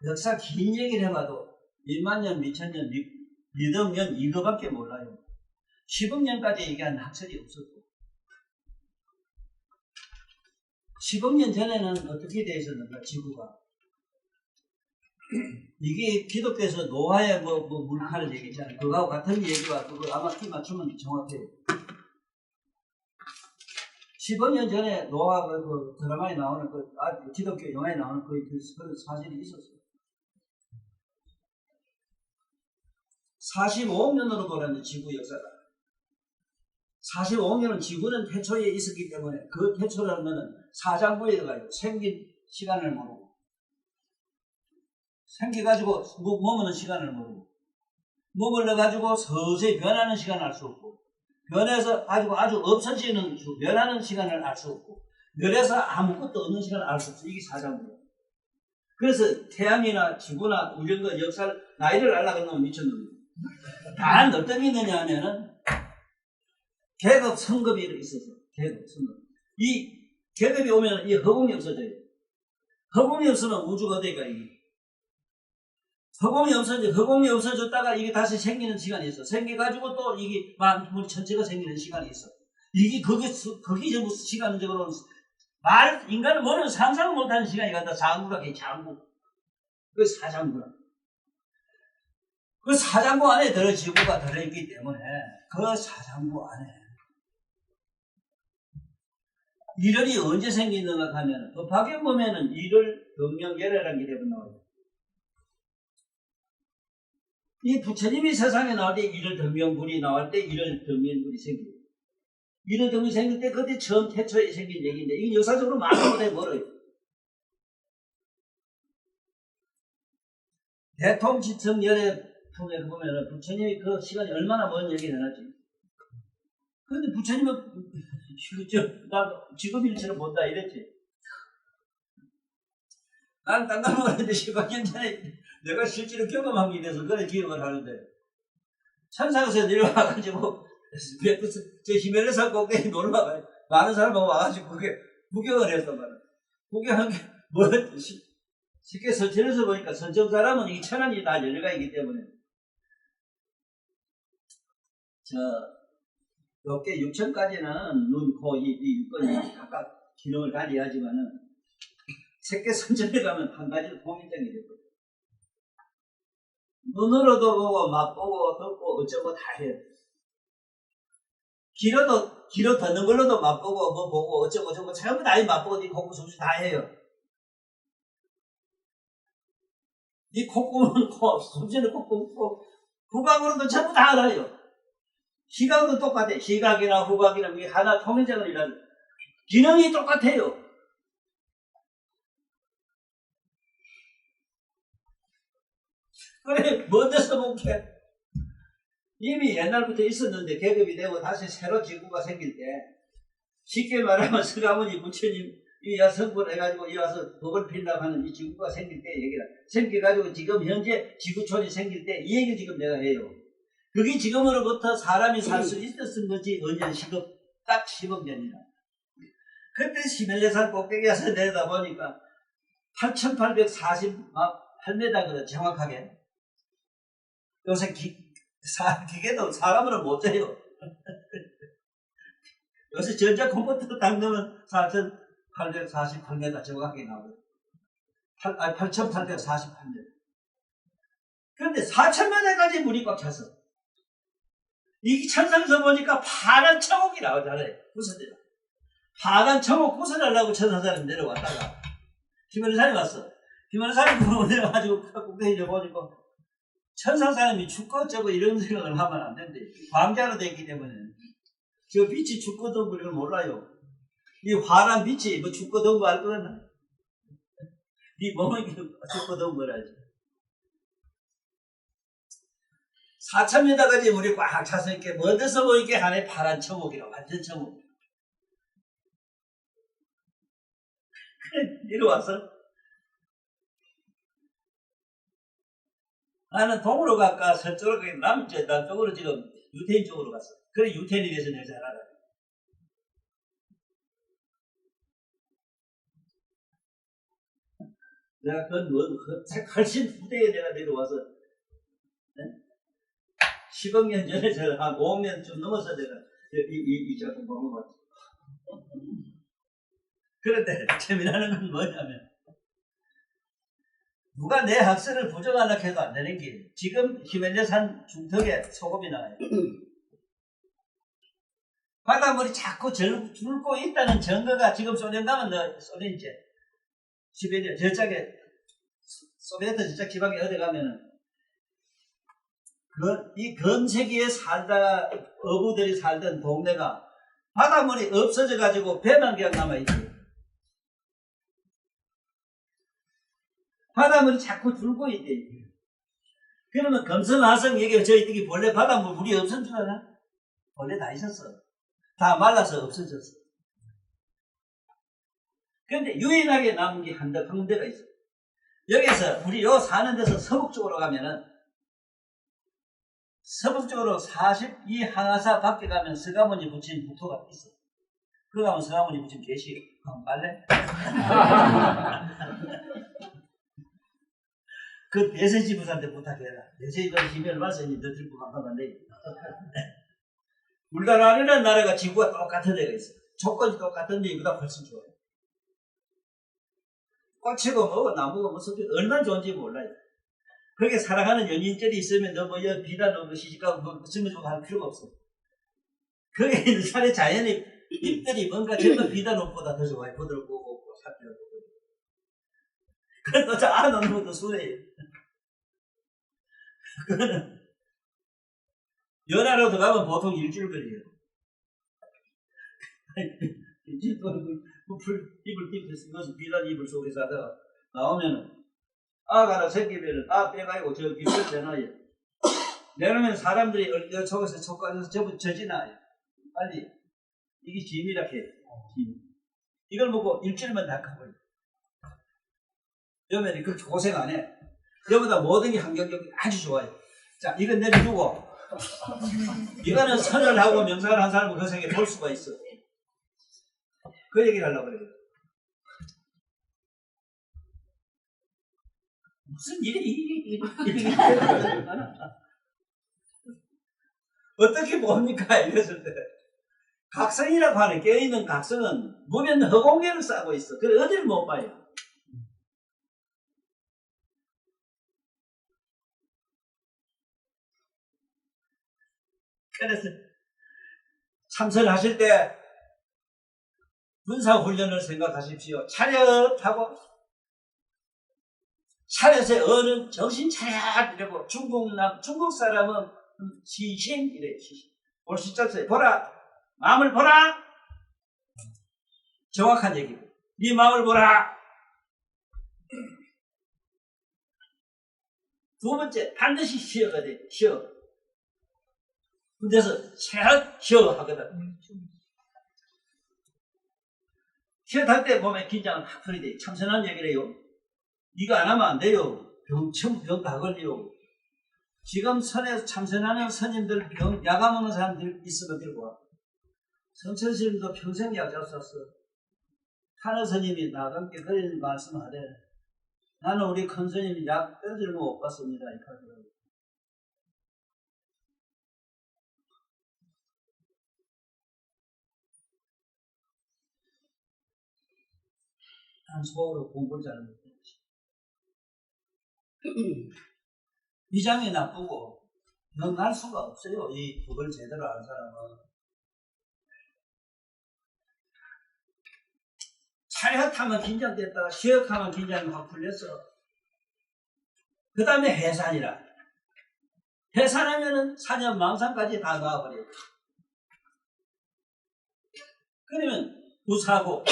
역사 긴 얘기를 해봐도 1만 년, 미천 년, 미억 년 이거밖에 몰라요. 10억 년까지 얘기한 학설이 없었고 10억 년 전에는 어떻게 되어 있었는가 지구가 이게 기독교에서 노아의 물칼을 얘기했잖아요. 그거하고 같은 얘기와 그거 아마 키 맞추면 정확해요. 10억 년 전에 노아가 그 드라마에 나오는 기독교 영화에 나오는 그 사실이 있었어요. 45억 년으로 돌았는데 지구 역사가 45억 년은 지구는 태초에 있었기 때문에 그 태초라는 것은 사장부에 들어가요. 생긴 시간을 모르고 생겨가지고 머무는 시간을 모르고 머물러가지고 서서히 변하는 시간을 알 수 없고 변해서 가지고 아주 없어지는 변하는 시간을 알 수 없고 멸해서 아무것도 없는 시간을 알 수 없어. 이게 사장부예요. 그래서 태양이나 지구나 우주의 역사를 나이를 알려고 하면 미쳤놈이에요. 단 어떤 게 있느냐 하면은 계급 성급이 있어서 계급 성급. 이 계급이 오면 이 허공이 없어져요. 허공이 없으면 우주가 어디가 이게 허공이 없어졌다가 이게 다시 생기는 시간이 있어. 생겨가지고 또 이게 만물 전체가 생기는 시간이 있어. 이게 그게 전부 시간적으로 인간은 뭐는 상상 못하는 시간이 간다. 장구가 장구. 그 사장구라. 그 사장구 안에 지구가 들어있기 때문에 그 사장구 안에 일월이 언제 생기는가 하면 법화경 보면은 일월 병명계례라는 게 대부분 나와요. 이 부처님이 세상에 나올 때 일월 덕명불이 나올 때 일월 덕명불이 생겨요. 일월 덕명이 생길 때 그때 처음 태초에 생긴 얘기인데 이게 역사적으로 많은 멀어요. 대통지청열애 통해 보면 부처님이 그 시간이 얼마나 먼 얘기를 해놨지. 그런데 부처님은 나 지금 일처럼 본다 이랬지. 난 딴 거 말했는데 10억 년 전에 내가 실제로 경험한 게 돼서 그래 기억을 하는데 천상에서 내려와가지고 저 히말라야 꼭대기 놀러와가지고 많은 사람하고 와가지고 그게 구경을 했단 말이야. 구경한 게 뭐 쉽게 서천에서 보니까 선정 사람은 이 천안이 다 열려가 있기 때문에 이렇게 6천까지는 눈, 코, 이 육건이 각각 기능을 가져야지만은 세계 선천에 가면 한 가지로 통일점이 되거든요. 눈으로도 보고 맛보고 듣고 어쩌고 다 해요. 귀로 듣는 걸로도 맛보고 뭐 보고 어쩌고 저쩌고 전부 다 맛보고 이 콧구멍 다 해요. 이 콧구멍은 코, 숨쉬는 콧구멍, 후각으로도 전부 다 알아요. 시각도 똑같아요. 시각이나 후각이나 이게 하나 통일적으로 일하는 기능이 똑같아요. 그래, 먼저서 볼게. 이미 옛날부터 있었는데 계급이 되고 다시 새로 지구가 생길 때 쉽게 말하면 서가모니 부처님 이 여성분 해가지고 이 와서 법을 필라고 하는 이 지구가 생길 때 얘기라. 생겨가지고 지금 현재 지구촌이 생길 때 이 얘기 지금 내가 해요. 그게 지금으로부터 사람이 살 수 있었던 거지 언제 딱 10억 년이라. 그때 히말라야 꼭대기 가서 내려다보니까 8,848m거든 정확하게. 요새 기계도 사람으로 못 재요. 요새 전자 컴퓨터로 딱 넣으면 4,848m 정확하게 나오거든. 8,848m. 그런데 4,000m까지 물이 꽉 찼어. 이 천상에서 보니까 파란 천옥이 나오잖아요. 구슬이라. 파란 천옥 구슬하려고 천상사람이 내려왔다가 김원산이 왔어. 김원산이 부르면 가지고 국회에 보니까 천상 사람이 죽고 어쩌고 이런 생각을 하면 안 된대. 광자로 됐기 때문에. 저 빛이 죽고 든 걸 몰라요. 이 화난 빛이 뭐 죽고 든 거 알 거나? 네 몸이 죽고 든 거라지. 4,000m까지 물이 꽉 차서 이렇게 먼데서 보이게 하네. 파란 천목이라 완전 천목. 그래 내려와서 나는 동으로 갈까 서쪽으로 갈까 남쪽으로 지금 유태인 쪽으로 갔어. 그래 유태인이 돼서 내가 잘 알아. 내가 그건 훨씬 후대에 내가 내려와서 10억 년 전에 한 5억 년쯤 넘어서 내가 이 작품 먹어봤지. 그런데 재미나는 건 뭐냐면 누가 내 학설을 부정하려고 해도 안 되는 게 지금 히말라야산 중턱에 소금이 나와요. 바닷물이 자꾸 줄고 있다는 증거가 지금 소련 가면 소련 이제 시베리아 저쪽에 소비에트 저쪽 지방에 어디 가면은 이 건세기에 살다가 어부들이 살던 동네가 바닷물이 없어져 가지고 배만 그냥 남아있지. 바닷물이 자꾸 줄고 있대. 그러면 금성화성 여기 저희 본래 바닷물 물이 없었던 줄 알아? 원래 다 있었어. 다 말라서 없어졌어. 그런데 유일하게 남은 게 한 군데가 있어. 여기서 우리 요 사는 데서 서북 쪽으로 가면은 서북 쪽으로 42 항하사 밖에 가면 서가모니 붙인 국토가 있어. 그거 가면 서가모니 붙인 계시. 그럼 빨래? 그 대세지 부사한테 부탁해라. 대세지 부사 힘이 얼마나 세니 너 들고 간다는데. 우리나라라는 나라가 지구가 똑같은 데가 있어. 조건이 똑같은데 이보다 훨씬 좋아요. 꽃이고 뭐고 나무고 뭐 섞여 얼마나 좋은지 몰라요. 그렇게 사랑하는 연인들이 있으면 너 뭐 비단 뭐 시집가고 뭐 심어주고 할 필요가 없어. 거기에 있는 산의 자연의 잎들이 뭔가 전부 비단 옷보다 더 좋아요. 부드럽고 살펴보고. 그래서 저 안놓는 것도 순해요. 그거는 연하로 들어가면 보통 일주일 걸려요. 일주일 동안 이불 띠면서 이것은 비단 이불 속에서 하다가 나오면은 아가나 생기면은 빼가지고 저 빗을 내놔요. 내놓으면 사람들이 얼려 속에서 속가져서 전부 젖이나요. 빨리 이게 짐이라 해. 짐. 이걸 먹고 일주일만 닦아버려. 여면이 그렇게 고생 안 해. 여보다 모든 게 환경적이 아주 좋아요. 자, 이건 내려두고 이거는 선을 하고 명상을 한 사람은 그 세계에 볼 수가 있어. 그 얘기를 하려고 그래요. 무슨 일이 어떻게 봅니까? 이랬을 때 각성이라고 하는 깨어있는 각성은 무변 허공계를 싸고 있어. 그래 어디를 못 봐요. 그래서 참선하실 때 군사훈련을 생각하십시오. 차렷하고 차렷에 어른 정신 차렷 이러고 중국 사람은 시심 이래. 시심. 볼 수 있었어요. 보라. 마음을 보라. 정확한 얘기고. 네 마음을 보라. 두 번째 반드시 쉬어가 돼. 쉬어. 근데서 차렷 쉬어 하거든. 쉬어할 때 보면 긴장은 확 풀리대. 참선한 얘기래요. 이거 안 하면 안 돼요. 병 다 걸려요. 지금 선에서 참선하는 스님들 약 안 먹는 사람들 있으면 들고 와. 성천 스님도 평생 약 잘 썼어. 하늘 스님이 나와 함께 그런 말씀을 하래. 나는 우리 큰 스님이 약 떨어지는 거 못 봤습니다. 이렇게 하더라고요. 단속으로 공부를 잘하는 거지. 위장이 나쁘고 넌 할 수가 없어요. 이 법을 제대로 아는 사람은. 차렷하면 긴장됐다가 시역하면 긴장이 확 풀렸어. 그 다음에 해산이라. 해산하면은 사념망상까지 다 나와버려요. 그러면 무사고,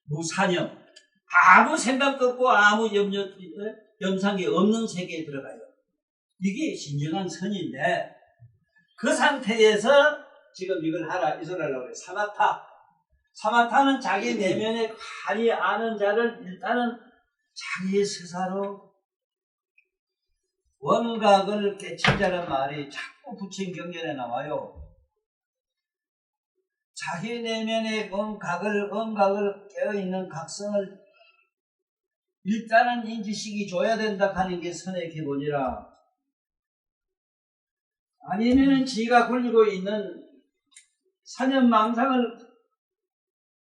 무사념, 아무 생각도 없고 아무 염상이 없는 세계에 들어가요. 이게 진정한 선인데, 그 상태에서 지금 이걸 이소라라고 그래요. 사마타. 사마타는 자기 내면에 가히 아는 자를 일단은 자기의 스사로 원각을 깨친다는 말이 자꾸 부처님 경전에 나와요. 자기 내면의 원각을 깨어있는 각성을 일단은 인지식이 줘야 된다 하는 게 선의 기본이라. 아니면은 지가 굴리고 있는 사념망상을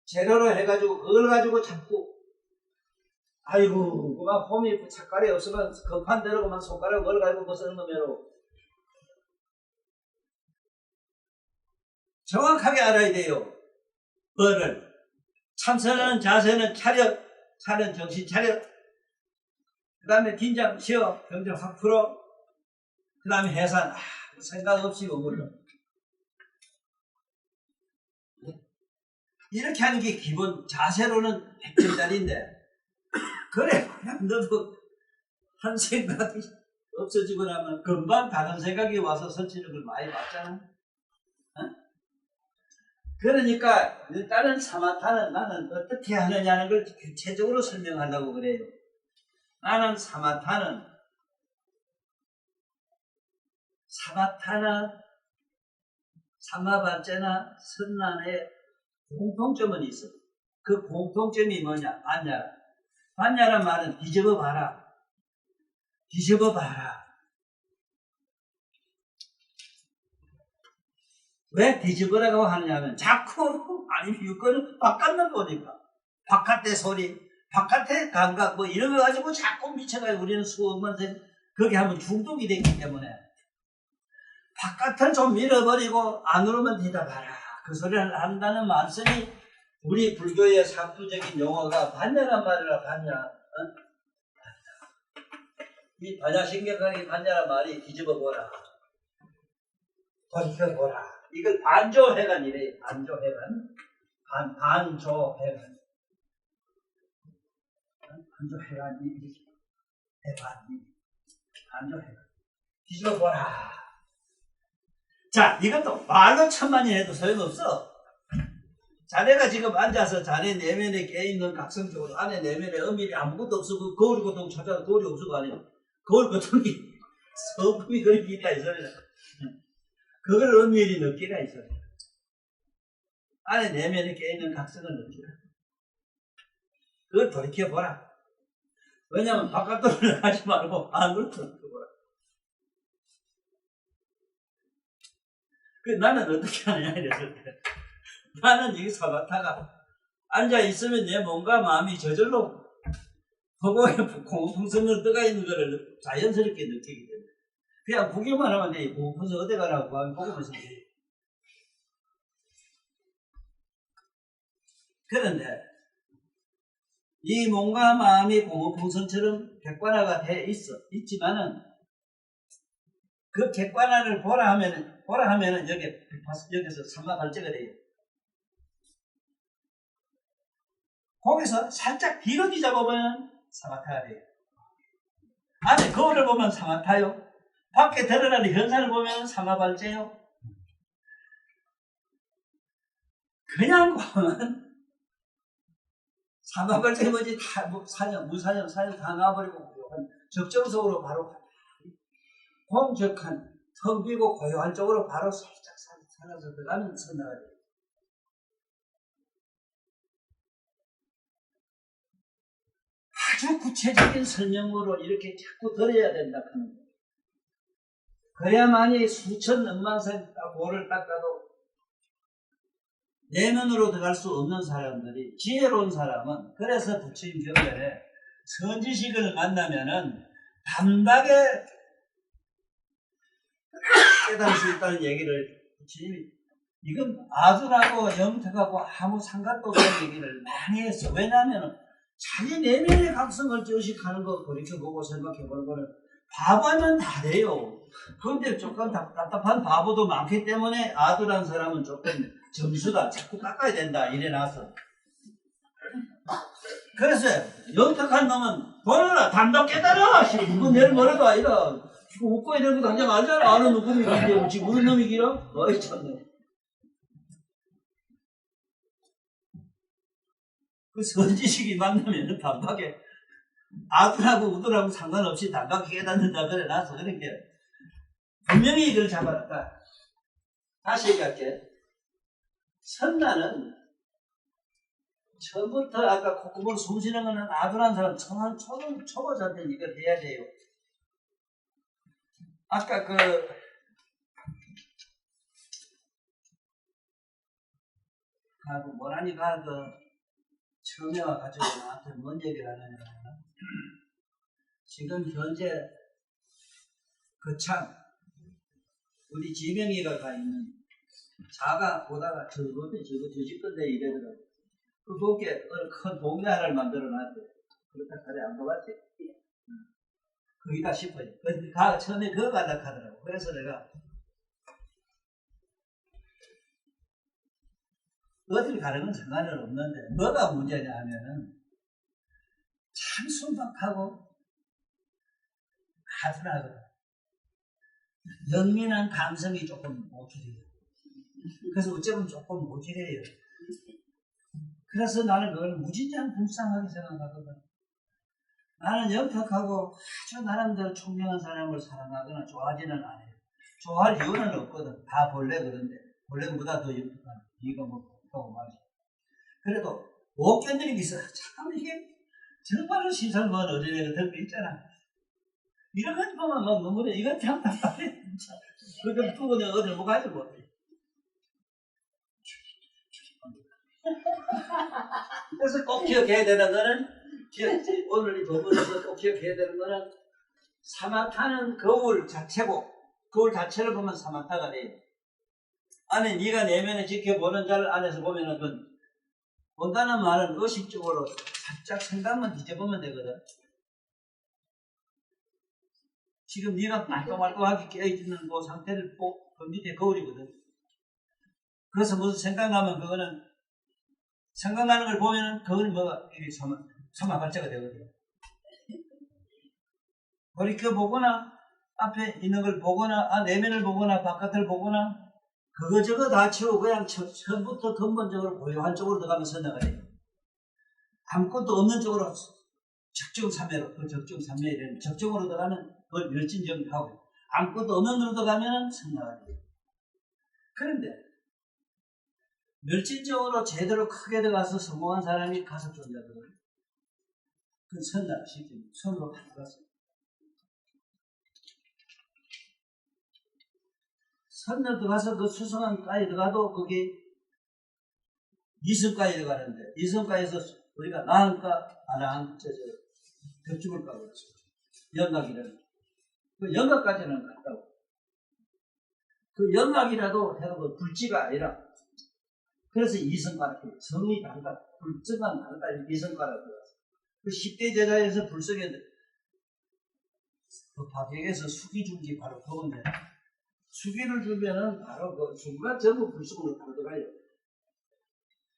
재료로 해가지고 그걸 가지고 자꾸 아이고 그만 홈이 착깔이 없으면 급한 대로 그만 손가락 걸 가지고 뭐 쓰는 거면로 정확하게 알아야 돼요. 뭐를 참선하는 자세는 차렷 정신 차렷. 그 다음에 긴장 쉬어 경정 확 풀어. 그 다음에 해산 생각 없이 머물러. 이렇게 하는 게 기본 자세로는 100점짜리인데 그래 너도 한 생각이 없어지고 나면 금방 다른 생각이 와서 설치는 걸 많이 봤잖아. 어? 그러니까 일단은 사마타는 나는 어떻게 하느냐는 걸 구체적으로 설명하려고 그래요. 나는 사마타나 사마발제나 선난의 공통점은 있어. 그 공통점이 뭐냐? 반야라. 반야란 말은 뒤집어 봐라. 뒤집어 봐라. 왜 뒤집으라고 하느냐면 자꾸 아니 육건은 바깥만 보니까 바깥의 소리, 바깥의 감각 뭐 이런 거 가지고 자꾸 미쳐가지고 우리는 수업만 그렇게 하면 중독이 되기 때문에 바깥을 좀 밀어버리고 안으로만 대답하라. 그 소리를 한다는 말씀이 우리 불교의 상투적인 용어가 반야란 말이라. 반야. 어? 이 반야신경강의 반야란 말이 뒤집어보라. 돌이켜보라. 이걸 반조해간이래. 반조해간. 반조해간. 반조해간이 해반이. 반조해간. 뒤집어보라. 자, 이것도 말로 천만이 해도 소용없어. 자네가 지금 앉아서 자네 내면에 깨있는 각성적으로 안에 내면에 엄밀히 아무것도 없고 거울 고통 찾아도 거울이 없을 아니에요. 거울 고통이 서품이 그런 길이야 이 소리는. 그걸 엄밀히 느끼라 이 소리야. 안에 내면에 깨있는 각성을 느끼라. 그걸 돌이켜보라. 왜냐면 바깥으로 하지 말고 안으로 돌이켜보라. 나는 어떻게 하느냐 이랬을 때 나는 이 사바타가 앉아있으면 내 몸과 마음이 저절로 허공에 풍선으로 떠가 있는 거를 자연스럽게 느끼기 때문에 그냥 구경만 하면 돼. 풍선 어디 가라고 하면 보고만 있으면 돼. 그런데 이 몸과 마음이 공허풍선처럼 객관화가 돼 있지만은 그 객관화를 보라 하면은 여기서 삼마발제가 돼요. 거기서 살짝 뒤로 뒤져보면 사마타가 돼요. 안에 거울을 보면 사마타요. 밖에 드러나는 현상을 보면 사마발제요. 그냥 보면 사마발제 뭐지 다 무사념 다 나와버리고 적정속으로 바로 공적한 텅 비고 고요한 쪽으로 바로 살짝 살아서 들어가면 선나가 돼요. 아주 구체적인 설명으로 이렇게 자꾸 들어야 된다 하는 거예요. 그래야만이 수천 억만생 모를 닦아도 내면으로 들어갈 수 없는 사람들이 지혜로운 사람은 그래서 부처님 경전에 선지식을 만나면은 단박에 깨달을 수 있다는 얘기를 부처님이 이건 아들하고 영탁하고 아무 상관도 없는 얘기를 많이 했어. 왜냐하면 자기 내면의 각성을 저식하는 거 돌이켜보고 생각해보는 거는 바보하면 다 돼요. 그런데 조금 답답한 바보도 많기 때문에 아들한 사람은 조금 점수다. 자꾸 깎아야 된다. 이래놔서. 그래서 영탁한 놈은 보너라 단독 깨달아. 이거 내일 모레도 아니라 이거 웃고 이런 거 당장 알잖아. 아는 누구니 이게 지금 우는 놈이 길어? 어이 참네. 그 선지식이 만나면 단박에 아들하고 우들하고 상관없이 단박에 깨닫는다 그래 놔서 그러니까 분명히 이걸 잡아놨다. 다시 얘기할게. 선나는 처음부터 아까 콧구멍 숨쉬는 거는 아들한 사람 초보자한테 이걸 해야 돼요. 아까 뭐라니까 처음에 와가지고 나한테 뭔 얘기를 하느냐. 지금 현재 거창 우리 지명이가 가 있는 자가 보다가 저거 집 건데 이래거든. 그 높게 큰 동네 하나를 만들어 놨대. 그렇다 그래 안 보았지? 거기다 싶어요. 처음에 그거 가다 하더라고. 그래서 내가 어딜 가는 건 상관은 없는데 뭐가 문제냐 하면은 참 순박하고 아둔하거든. 영민한 감성이 조금 모질해요. 그래서 어쩌면 조금 모질해요. 그래서 나는 그걸 무진장 불쌍하게 생각하거든. 나는 영탁하고 아주 나름대로 총명한 사람을 사랑하거나 좋아하지는 않아요. 좋아할 이유는 없거든. 다 본래 그런데 본래보다 더 영탁한 이유가 없다고 말이야. 그래도 못 견디는 게 있어. 참 이게 정말로 시설 먼 어린애가 덜 있잖아. 이런 것 보면 뭐 눈물이 이건 참 답답해. 그걸 두고 내가 어딜 못 가지 못해. 그래서 꼭 기억해야 되는 거는 오늘 이 부분에서 꼭 기억해야 되는 거는 사마타는 거울 자체고 거울 자체를 보면 사마타가 돼요. 안에 네가 내면에 지켜보는 자를 안에서 보면은 그 본다는 말은 의식적으로 살짝 생각만 뒤져보면 되거든. 지금 네가 말똥말똥하게 깨어있는 그 상태를 그 밑에 거울이거든. 그래서 무슨 생각나면 그거는 생각나는 걸 보면은 그거는 뭐가 이게 소마발자가 되거든. 돌이켜 보거나 앞에 있는 걸 보거나 내면을 보거나 바깥을 보거나 그거저거 다 치우고 그냥 처음부터 근본적으로 고요한 쪽으로 들어가면 선나가요. 아무것도 없는 쪽으로 적정삼매로 그 적정삼매에 적정으로 들어가면 그걸 멸진정하고 아무것도 없는 데로 들어가면 선나가요. 그런데 멸진적으로 제대로 크게 들어가서 성공한 사람이 가서 존재하거든요. 그건 선나가 쉽게 손으로 다 들어갔어요. 선을 들어가서 그 수성한가에 들어가도 그게 이성가에 들어가는데 이성가에서 우리가 나한가 안한 겹죽을까 그랬어요. 영각이라는 그 영각까지는 갔다고. 그 영각이라도 해도 불지가 아니라 그래서 이성가라 성이 다르다 불정한 다르다 이성가라 들어갔어요. 그 10대 제자에서 불성에 그 박역에서 수기 준지 바로 그건데 수기를 주면은 바로 그 순간 전부 불성으로 바로 들어가요.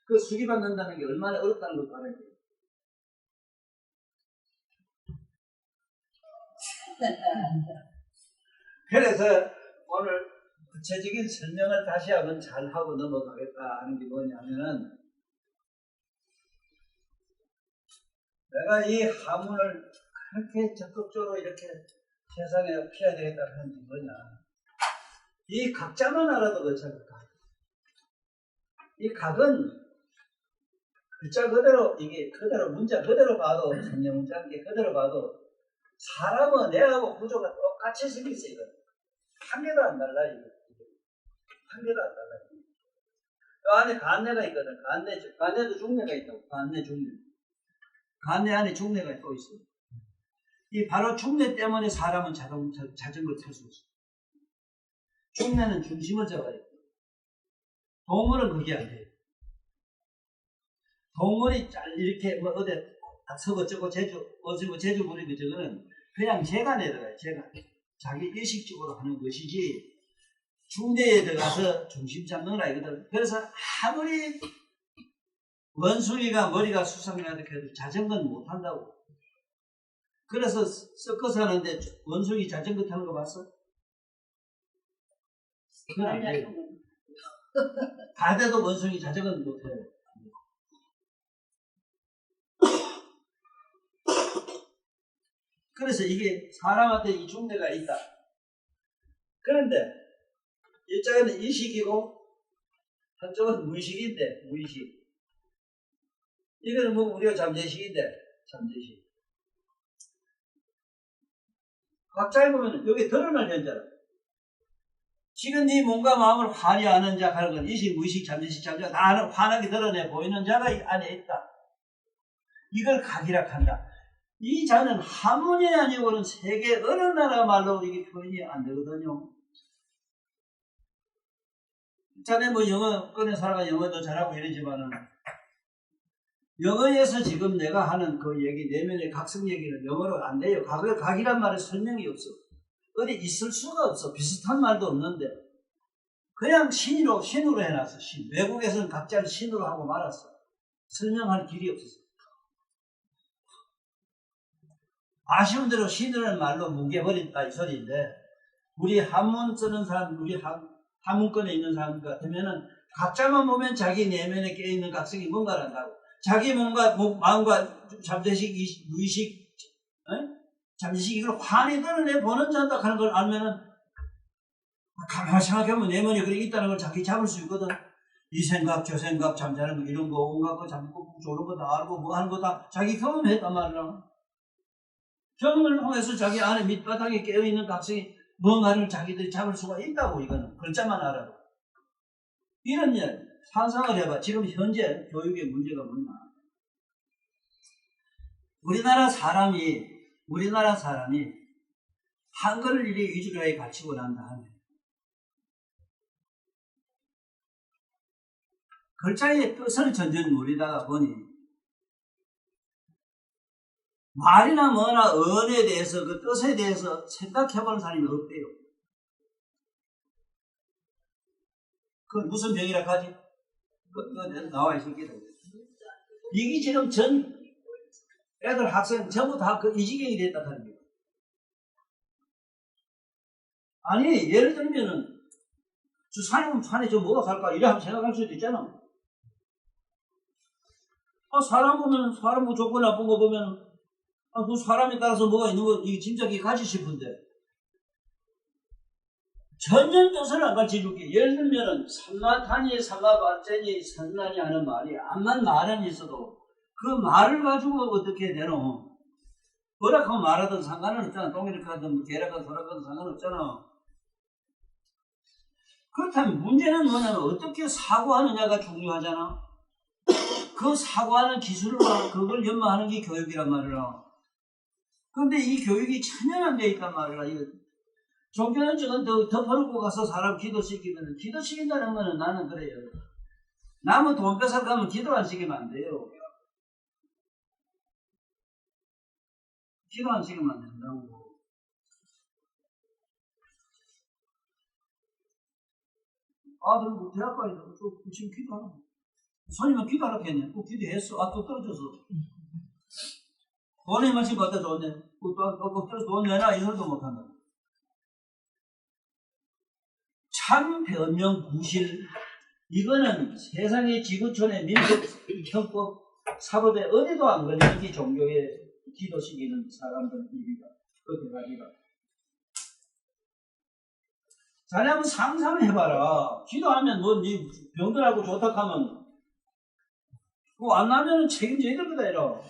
그 수기 받는다는 게 얼마나 어렵다는 걸 알아야 돼요. 그래서 오늘 구체적인 설명을 다시 한번 잘 하고 넘어가겠다 하는 게 뭐냐면은 내가 이 하문을 그렇게 적극적으로 이렇게 세상에 피해야 되겠다 하는 게 뭐냐. 이 각자만 알아도 그렇잖아. 이 각은 글자 그대로 이게 그대로 문자 그대로 봐도 성경 문자인 게 그대로 봐도 사람은 내하고 구조가 똑같이 생겼어 이거. 한 개도 안 달라 이거. 한 개도 안 달라. 그 안에 간내가 있거든. 간내도 중내가 있다고. 간내 중내. 간내 안에 중내가 또 있어. 이 바로 중내 때문에 사람은 자전거 탈 수 있어. 중내는 중심을 잡아야 돼. 동물은 그게 안 돼요. 동물이 이렇게 뭐 어디 서거쩌고 제주 부리고 저거는 그냥 재가 내려가요. 재가 자기 의식적으로 하는 것이지 중대에 들어가서 중심 잡는다 이거든. 그래서 아무리 원숭이가 머리가 수상하다 해도 자전거는 못 한다고. 그래서 서커스 하는데 원숭이 자전거 타는 거 봤어? 그건 안 돼요. 가대도 원숭이 자전거는 못 해요. 그래서 이게 사람한테 이 중대가 있다. 그런데 이쪽은 의식이고 한쪽은 무의식인데 무의식. 이거는 뭐 우리가 잠재의식인데 잠재의식. 각자에 보면 여기 드러날 현자라. 지금 네 몸과 마음을 화려하는 자 하는 건 의식, 무의식, 잠재의식, 잠재가 다 환하게 드러내 보이는 자가 이 안에 있다. 이걸 각이라 한다. 이 자는 한문이 아니고는 세계 어느 나라 말로 이게 표현이 안 되거든요. 자네 뭐 영어 꺼내 살아가 영어도 잘하고 이러지만은 영어에서 지금 내가 하는 그 얘기 내면의 각성 얘기는 영어로 안 돼요. 각이란 말에 설명이 없어. 어디 있을 수가 없어. 비슷한 말도 없는데 그냥 신으로 해놨어. 신. 외국에서는 각자를 신으로 하고 말았어. 설명할 길이 없었어. 아쉬운 대로 신이라는 말로 뭉개버린다 이 소리인데 우리 한문 쓰는 사람, 우리 한문권에 있는 사람 같으면은 각자만 보면 자기 내면에 깨어있는 각성이 뭔가를 한다고. 자기 마음과 잠재식, 무의식, 잠재식 이걸 환히 드러내 보는 자다 하는 걸 알면은 가만히 생각해보면 내면에 그렇게 있다는 걸 자기 잡을 수 있거든. 이 생각, 저 생각, 잠자는 거 이런 거 온갖 거 잡고 저런 거 다 알고 뭐 하는 거 다 자기 경험했단 말이야. 경험을 통해서 자기 안에 밑바닥에 깨어있는 각성이 뭔가를 자기들이 잡을 수가 있다고. 이거는 글자만 알아도. 이런 일 상상을 해봐. 지금 현재 교육의 문제가 뭐냐. 우리나라 사람이 한글을 이리 위주로 가르치고 난 다음에 글자의 뜻을 전혀 모르다가 보니 말이나 뭐나 언에 대해서 그 뜻에 대해서 생각해보는 사람이 없대요. 그건 무슨 병이라 하지? 나와 있을게요. 이게 지금 전 애들 학생 전부 다 그 이지경이 됐다 하는 거예요. 아니 예를 들면은 저 산에 저 뭐가 살까 이래 한번 생각할 수도 있잖아. 사람 보면 사람 뭐 좋고 나쁜 거 보면 그 사람에 따라서 뭐가 있는 거 이게 짐작이 가지 싶은데 전혀 뜻을 안 가르쳐줄게. 예를 들면은 삼마탄이 삼마반전이 산난이 하는 말이 암만 말은 있어도 그 말을 가지고 어떻게 되노? 뭐라고 말하든 상관은 없잖아. 동일하든 계략하든 소락하든 상관없잖아. 그렇다면 문제는 뭐냐면 어떻게 사고하느냐가 중요하잖아. 그 사고하는 기술과 그걸 연마하는 게 교육이란 말이라. 그런데 이 교육이 전혀 안 돼 있단 말이라. 이거 종교는 저건 덮어놓고 가서 사람 기도시키면 기도시킨다는 거는 나는 그래요. 남은 돈 뺏어가면 기도 안 시키면 안 돼요. 기도 안 시키면 안 된다고. 아들 뭐 대학까지 지금 기도하는 거. 손님은 기도하라고 했네. 또 기도했어. 또 떨어졌어. 돈에 말씀 갖다 줬네. 또 떨어져 돈 내놔 이 소리도 못한다. 참 변명구실. 이거는 세상의 지구촌의 민족 형법 사법에 어디도 안 걸리는 게 종교의 기도시키는 사람들 일이다. 그 대가리가. 자네 한번 상상해봐라. 기도하면 뭐 네 병들하고 좋다 하면 그거 안 나면은 책임져야 될 거다 이러.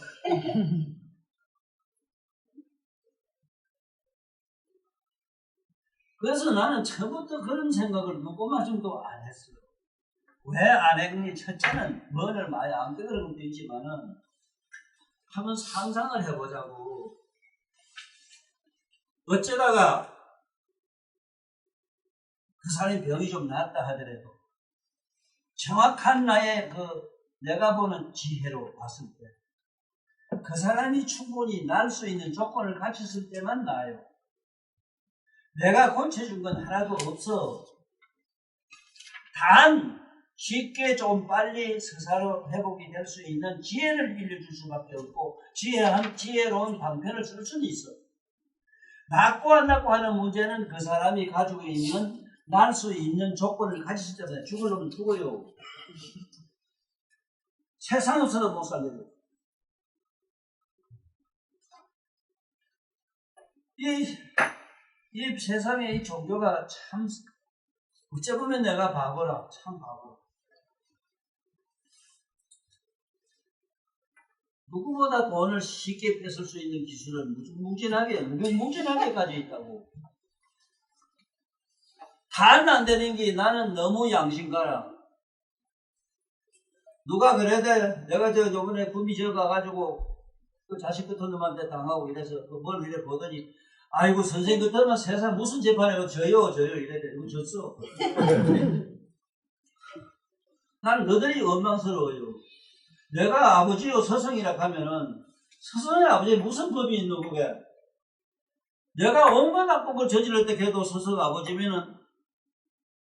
그래서 나는 처음부터 그런 생각을 눈꼬마즘도 안 했어요. 왜 안 했니? 첫째는 뭐를 많이 안 그런 것도 있지만은 한번 상상을 해보자고. 어쩌다가 그 사람이 병이 좀 낫다 하더라도 정확한 나의 내가 보는 지혜로 봤을 때 그 사람이 충분히 날 수 있는 조건을 갖췄을 때만 나아요. 내가 고쳐준 건 하나도 없어. 단 쉽게 좀 빨리 스스로 회복이 될 수 있는 지혜를 빌려줄 수밖에 없고 지혜로운 방편을 쓸 수는 있어. 낫고 안 낫고 하는 문제는 그 사람이 가지고 있는 날 수 있는 조건을 가졌을 때문에 죽으려면 죽어요. 세상 없어도 못 살려요. 이 세상에 이 종교가 참 어째 보면 내가 바보라. 참 바보. 누구보다 돈을 쉽게 뺏을 수 있는 기술은 무궁무진하게 가지고 있다고. 단 안 되는 게 나는 너무 양심가라. 누가 그래도 내가 저번에 분비 저 가가지고 그 자식 같은 놈한테 당하고 이래서 뭘 이래 보더니 아이고 선생님 그때만 세상 무슨 재판에 져요 이래대. 이거 졌어. 나는 너들이 원망스러워요. 내가 아버지요 서성이라 하면은 서성의 아버지에 무슨 법이 있는 거게? 내가 온갖 나쁜 걸 저지를 때 걔도 서성 아버지면은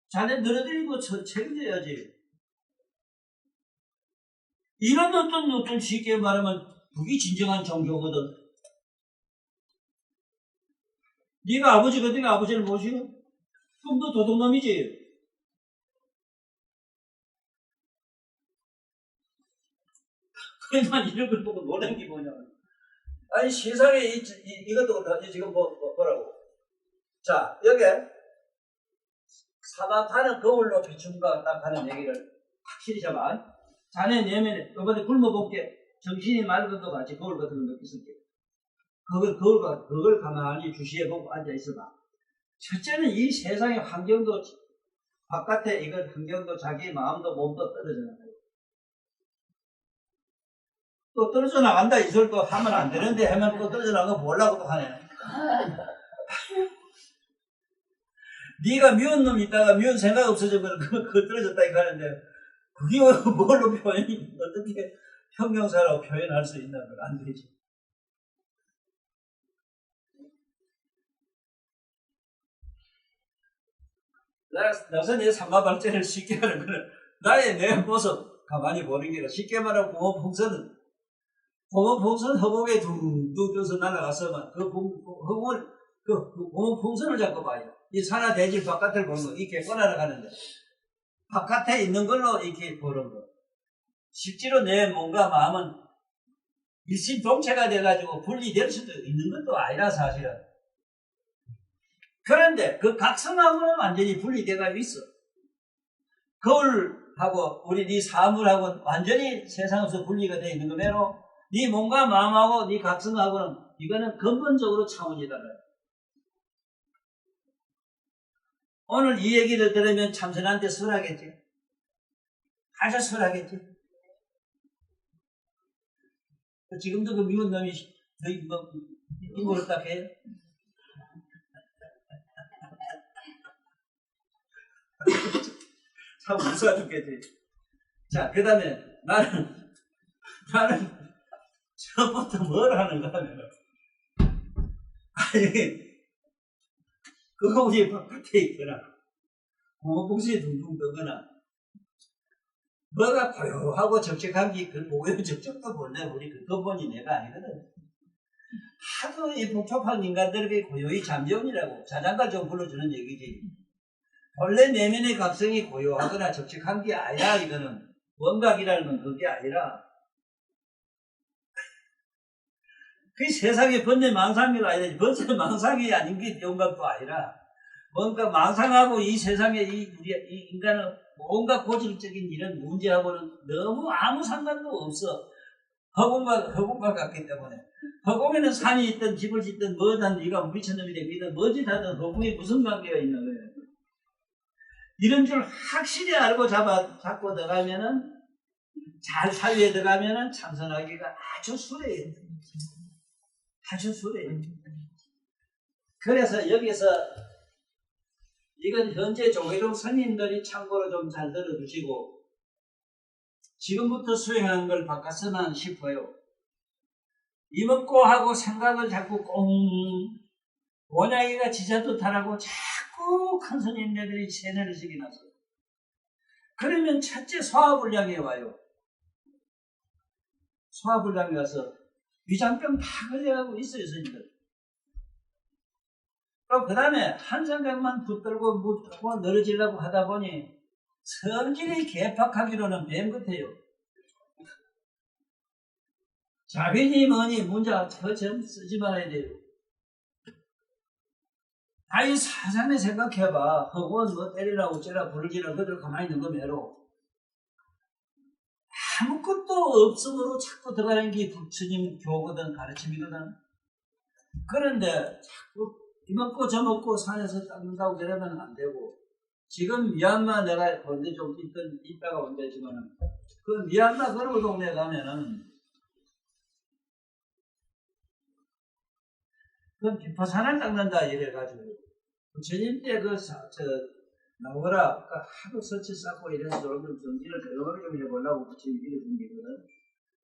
자네 너희들이 그 책임져야지. 이런 어떤 쉽게 말하면 그게 진정한 종교거든. 네가 아버지가 네가 아버지를 모시고 그럼 너 도둑놈이지. 그러니까 이런 걸 보고 놀란 게 뭐냐면 아니 세상에 이것도 지금 뭐라고. 자 여기 사막하는 거울로 비춘가 딱 하는 얘기를 확실히 잡아. 자네 내면에 이번에 굶어볼게. 정신이 맑은 것 같이 거울 같은 거 있을게. 그걸 가만히 주시해보고 앉아있어봐. 첫째는 이 세상의 환경도 바깥에 이건 환경도 자기 마음도 몸도 떨어져 나가요. 또 떨어져 나간다 이 소리도 하면 안 되는데 하면 또 떨어져 나간 거 몰라고 또 하네. 네가 미운 놈 있다가 미운 생각 없어지면 그거 떨어졌다 이거 하는데 그게 뭘로 표현이 어떻게 형용사로 표현할 수 있나 건 안 되지. 나서 내 삼가발전을 쉽게 하는 거는 나의 내 모습 가만히 보는 게 아니라 쉽게 말하면 공업풍선은 허공에 둥둥 떠서 날아가서만 그 공업풍선을 잡고 봐요. 이 산하대질 바깥을 보는 거, 이렇게 꺼내나가는데 바깥에 있는 걸로 이렇게 보는 거. 실제로 내 몸과 마음은 일심동체가 돼가지고 분리될 수도 있는 것도 아니라 사실은. 그런데 그 각성하고는 완전히 분리돼가 있어. 거울하고 우리 네 사물하고 완전히 세상에서 분리가 되어 있는 거매로 네 몸과 마음하고 네 각성하고는 이거는 근본적으로 차원이 달라요. 오늘 이 얘기를 들으면 참선한테 설하겠지. 아주 설하겠지. 지금도 그 미운 놈이 이거를 딱 해요. 참 무서워 죽겠지. 자, 그 다음에 나는 처음부터 뭘 하는가 하면 아니 그거 우리 바깥에 있거나 공업봉수에 둥둥 떠거나 뭐가 고요하고 적적한 게 그 고요 적적도 본래 우리 그 근본이 내가 아니거든. 하도 이 복잡한 인간들에게 고요히 잠재운이라고 자장가 좀 불러주는 얘기지. 원래 내면의 각성이 고요하거나 적적한 게 아니라 이거는 원각이라는 건 그게 아니라 그 세상에 번뇌 망상이 아니라 번뇌 망상이 아닌 게 영각도 아니라 뭔가 망상하고 이 세상에 이 인간은 뭔가 고질적인 이런 문제하고는 너무 아무 상관도 없어. 허공과 같기 때문에. 허공에는 산이 있든 집을 짓든 뭐든 네가 미친놈이 되든 뭐짓 하든 허공에 무슨 관계가 있는 거예요. 이런 줄 확실히 알고 잡고 들어가면은 잘 사유에 들어가면은 참선하기가 아주 수레예요. 아주 수레예요. 그래서 여기서 이건 현재 조계종 스님들이 참고로 좀 잘 들어두시고 지금부터 수행하는 걸 바꿨으면 싶어요. 이먹고 하고 생각을 자꾸 원양이가 지자도탈하고 자꾸 큰 스님네들이 세뇌를 시키나서 그러면 첫째 소화불량이 와요. 소화불량이 와서 위장병 다 걸려가고 있어요, 스님들. 또 그 다음에 한 생각만 붙들고 묻고 늘어지려고 하다 보니 성질이 개팍하기로는 뱀 같아요. 자빈이 뭐니 문제가 전 쓰지 말아야 돼요. 아이 사상에 생각해봐. 허구원 뭐 때리라 어쩌라 부르지라 그들 가만히 있는 거 매로. 아무것도 없음으로 자꾸 들어가는 게 부처님 교거든 가르침이거든. 그런데 자꾸 이먹고 저먹고 산에서 닦는다고 그러면 안 되고 지금 미얀마 내가 본데 좀 있다가 온다지만은 그 미얀마 그런 동네 가면은 그 비파산을 닦는다 이래가지고 부처님 때 나오라 하도 설치 쌓고 이래서 여러분 정진을 대단하게 좀 해보려고 부처님 이래 준 게거든.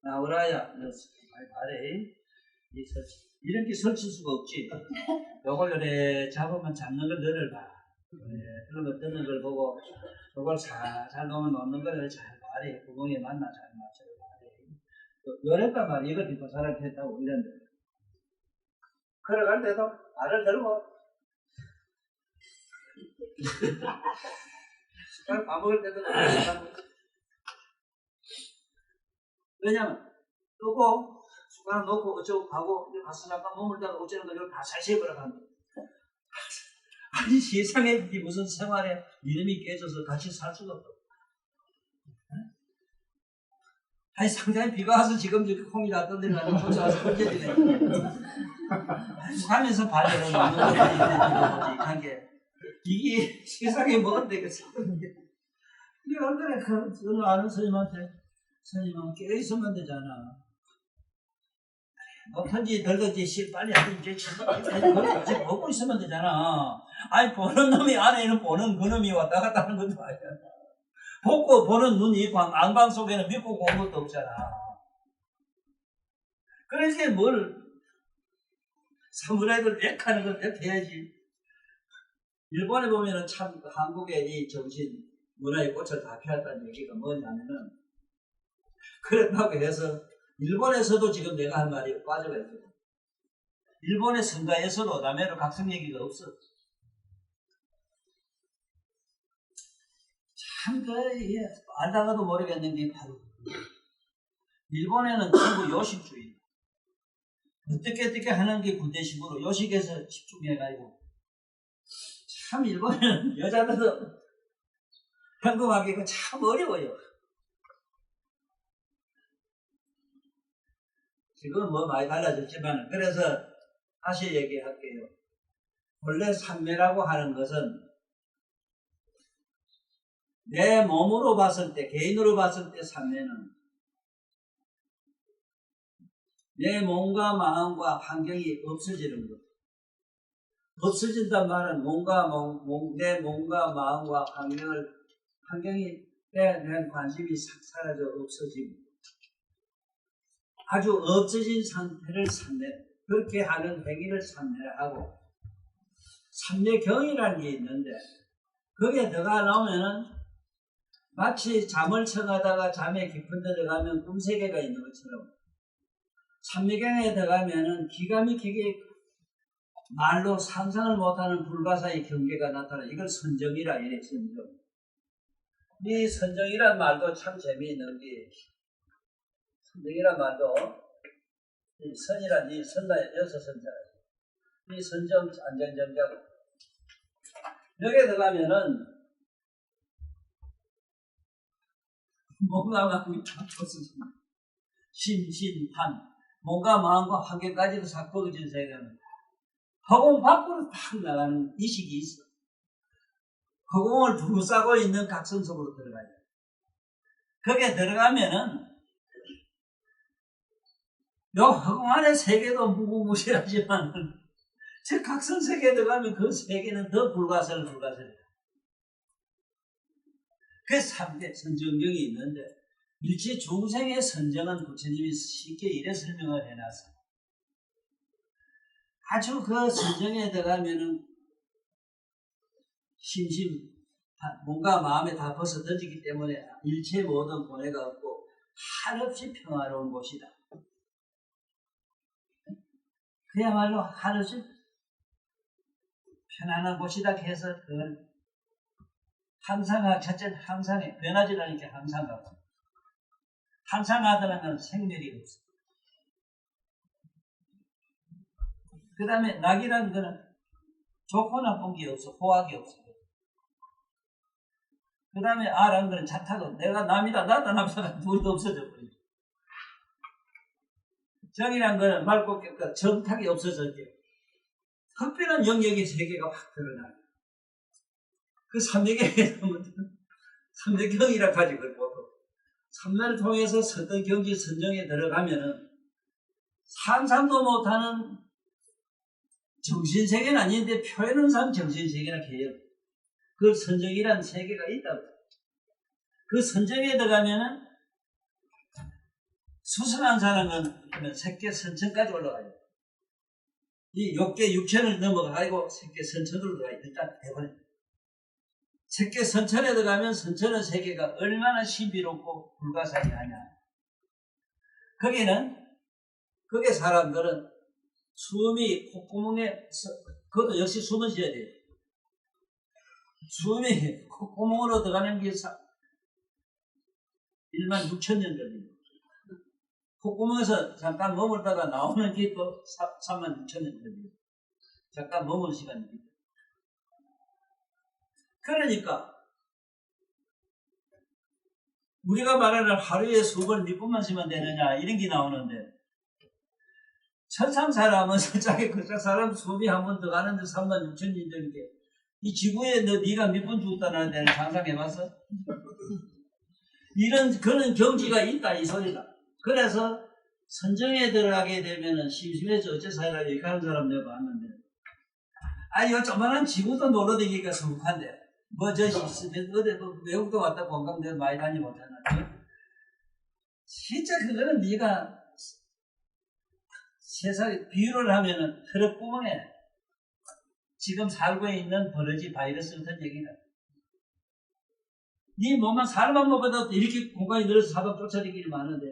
나오라야 많이 말해. 이 설치 이런 게 설칠 수가 없지. 요걸 요래 잡으면 잡는 걸 너를 봐. 그런 거 뜨는 걸 보고 요걸 잘 놓으면 놓는 걸 잘 말해. 구멍에 맞나 잘 맞춰 말해. 요랬단 말이야. 이걸 비파산을 했다고 이랬는데 걸어갈 때도 말을 들고 밥 먹을 때도 왜냐면 끄고 숟가락 놓고 어쩌고 가고 이제 가서 잠깐 머물다가 어쩌는 거 이걸 다 살시해버려 간다. 아니 세상에 무슨 생활에 이름이 깨져서 같이 살 수가 없어. 아니 상당히 비가 와서 지금 저기 콩이 다 떠들어가지고 혼자 와서 건져지네. 하면서 발열을 놓는 거지 이한 게 이게 세상에 뭐가 되겠어. 이게 얼마나 그 아는 스님한테 스님은 깨어있으면 되잖아. 높은지 덜든지 빨리 하든지 그걸 보고 있으면 되잖아. 아니 보는 놈이 안에는 보는 그놈이 왔다 갔다 하는 것도 아니잖아. 보고 보는 눈이 안방 속에는 믿고 본 것도 없잖아. 그래서 뭘 사무라이들 액하는 걸 액해야지. 일본에 보면은 참 한국의 이 정신 문화의 꽃을 다 피웠다는 얘기가 뭐냐면은 그렇다고 해서 일본에서도 지금 내가 할 말이 빠져가 있거든. 일본의 선가에서도 남해로 각성 얘기가 없어. 참 알다가도 모르겠는 게 바로 일본에는 전부 요식주의. 어떻게 하는 게 군대식으로 요식에서 집중해가지고 참 일본에는 여자들도 평범하기가 참 어려워요. 지금 뭐 많이 달라졌지만 그래서 다시 얘기할게요. 원래 삼매라고 하는 것은 내 몸으로 봤을 때 개인으로 봤을 때 삼매는 내 몸과 마음과 환경이 없어지는 것. 없어진단 말은 내 몸과 마음과 환경이 대한 관심이 싹 사라져 없어지고 아주 없어진 상태를 삼매, 그렇게 하는 행위를 삼매하고 삼매경이라는 게 있는데 거기에 들어가 나오면은 마치 잠을 청하다가 잠에 깊은 데 들어가면 꿈세계가 있는 것처럼 삼매경에 들어가면은 기가 막히게 말로 상상을 못하는 불가사의 경계가 나타나. 이걸 선정이라 이래. 선정. 이 선정이란 말도 참 재미있는 게 선정이란 말도 이 선이란 이 선자의 여섯 선자 이 선정 안전정자고 여기에 들어가면은 뭔가 마음이 다 터졌습니다. 심심탄 뭔가 마음과 환경까지도 삭버거진 세계는 허공 밖으로 탁 나가는 이식이 있어. 허공을 둘러싸고 있는 각성 속으로 들어가야 돼. 거기에 들어가면은 요 허공 안의 세계도 무궁무진하지만 저 각성 세계에 들어가면 그 세계는 더 불가설해. 그 3대 선정경이 있는데 일체 중생의 선정은 부처님이 쉽게 이래 설명을 해놨어요. 아주 그 선정에 들어가면은 뭔가 마음에 다 벗어 던지기 때문에 일체 모든 고뇌가 없고 한없이 평화로운 곳이다. 그야말로 한없이 편안한 곳이다 해서 그걸 항상 첫째는 항상에 변하지 않으니까 항상 가고 항상 하더라는 건 생멸이 없어. 그 다음에 낙이라는 거는 좋고 나쁜 게 없어. 호학이 없어. 그 다음에 아라는 거는 자타가 내가 남이다 나다 남이다 둘도 없어져 버려. 정이라는 거는 맑고 깨끗 정탁이 없어졌게 특별한 영역의 세계가 확 드러나요. 그 삼매경에 삼매경이라 가지고 보고 삼매를 통해서 어떤 경지 선정에 들어가면은 상상도 못하는 정신세계는 아닌데 표현은상 정신세계나 개요. 그 선정이라는 세계가 있다고. 그 선정에 들어가면은 수선한 사람은 색계 선천까지 올라가요. 이 욕계 육천을 넘어가고 색계 선천으로 들어가요. 일단 해버려요. 색계 선천에 들어가면 선천의 세계가 얼마나 신비롭고 불가사의하냐. 거기에 사람들은 숨이 콧구멍에, 그것도 역시 숨을 쉬어야 돼요. 숨이 콧구멍으로 들어가는 게 16,000년 걸립니다. 콧구멍에서 잠깐 머물다가 나오는 게 또 36,000년 걸립니다. 잠깐 머물 시간입니다. 그러니까 우리가 말하는 하루에 수분 몇 분만 쉬면 되느냐 이런 게 나오는데 천상 사람은 세상에 그 사람 숨이 한 번 더 가는데 36,000년 전인데 이 지구에 네가 몇 분 죽었다는 데는 상상해봤어? 그런 경지가 있다 이 소리다. 그래서 선정에 들어가게 되면은 심심해서 어째서 해라 이렇게 하는 사람 내가 봤는데 요 조만한 지구도 놀러다니니까 성북한데 어디 외국도 왔다 관광대 많이 다니고잖아. 진짜 그거는 네가 세상에 비유를 하면은 트럭구멍에 지금 살고 있는 버러지 바이러스 같은 얘기다. 네 몸만 살만 먹어도 이렇게 공간이 늘어서 사방 쫓아다니기 많은데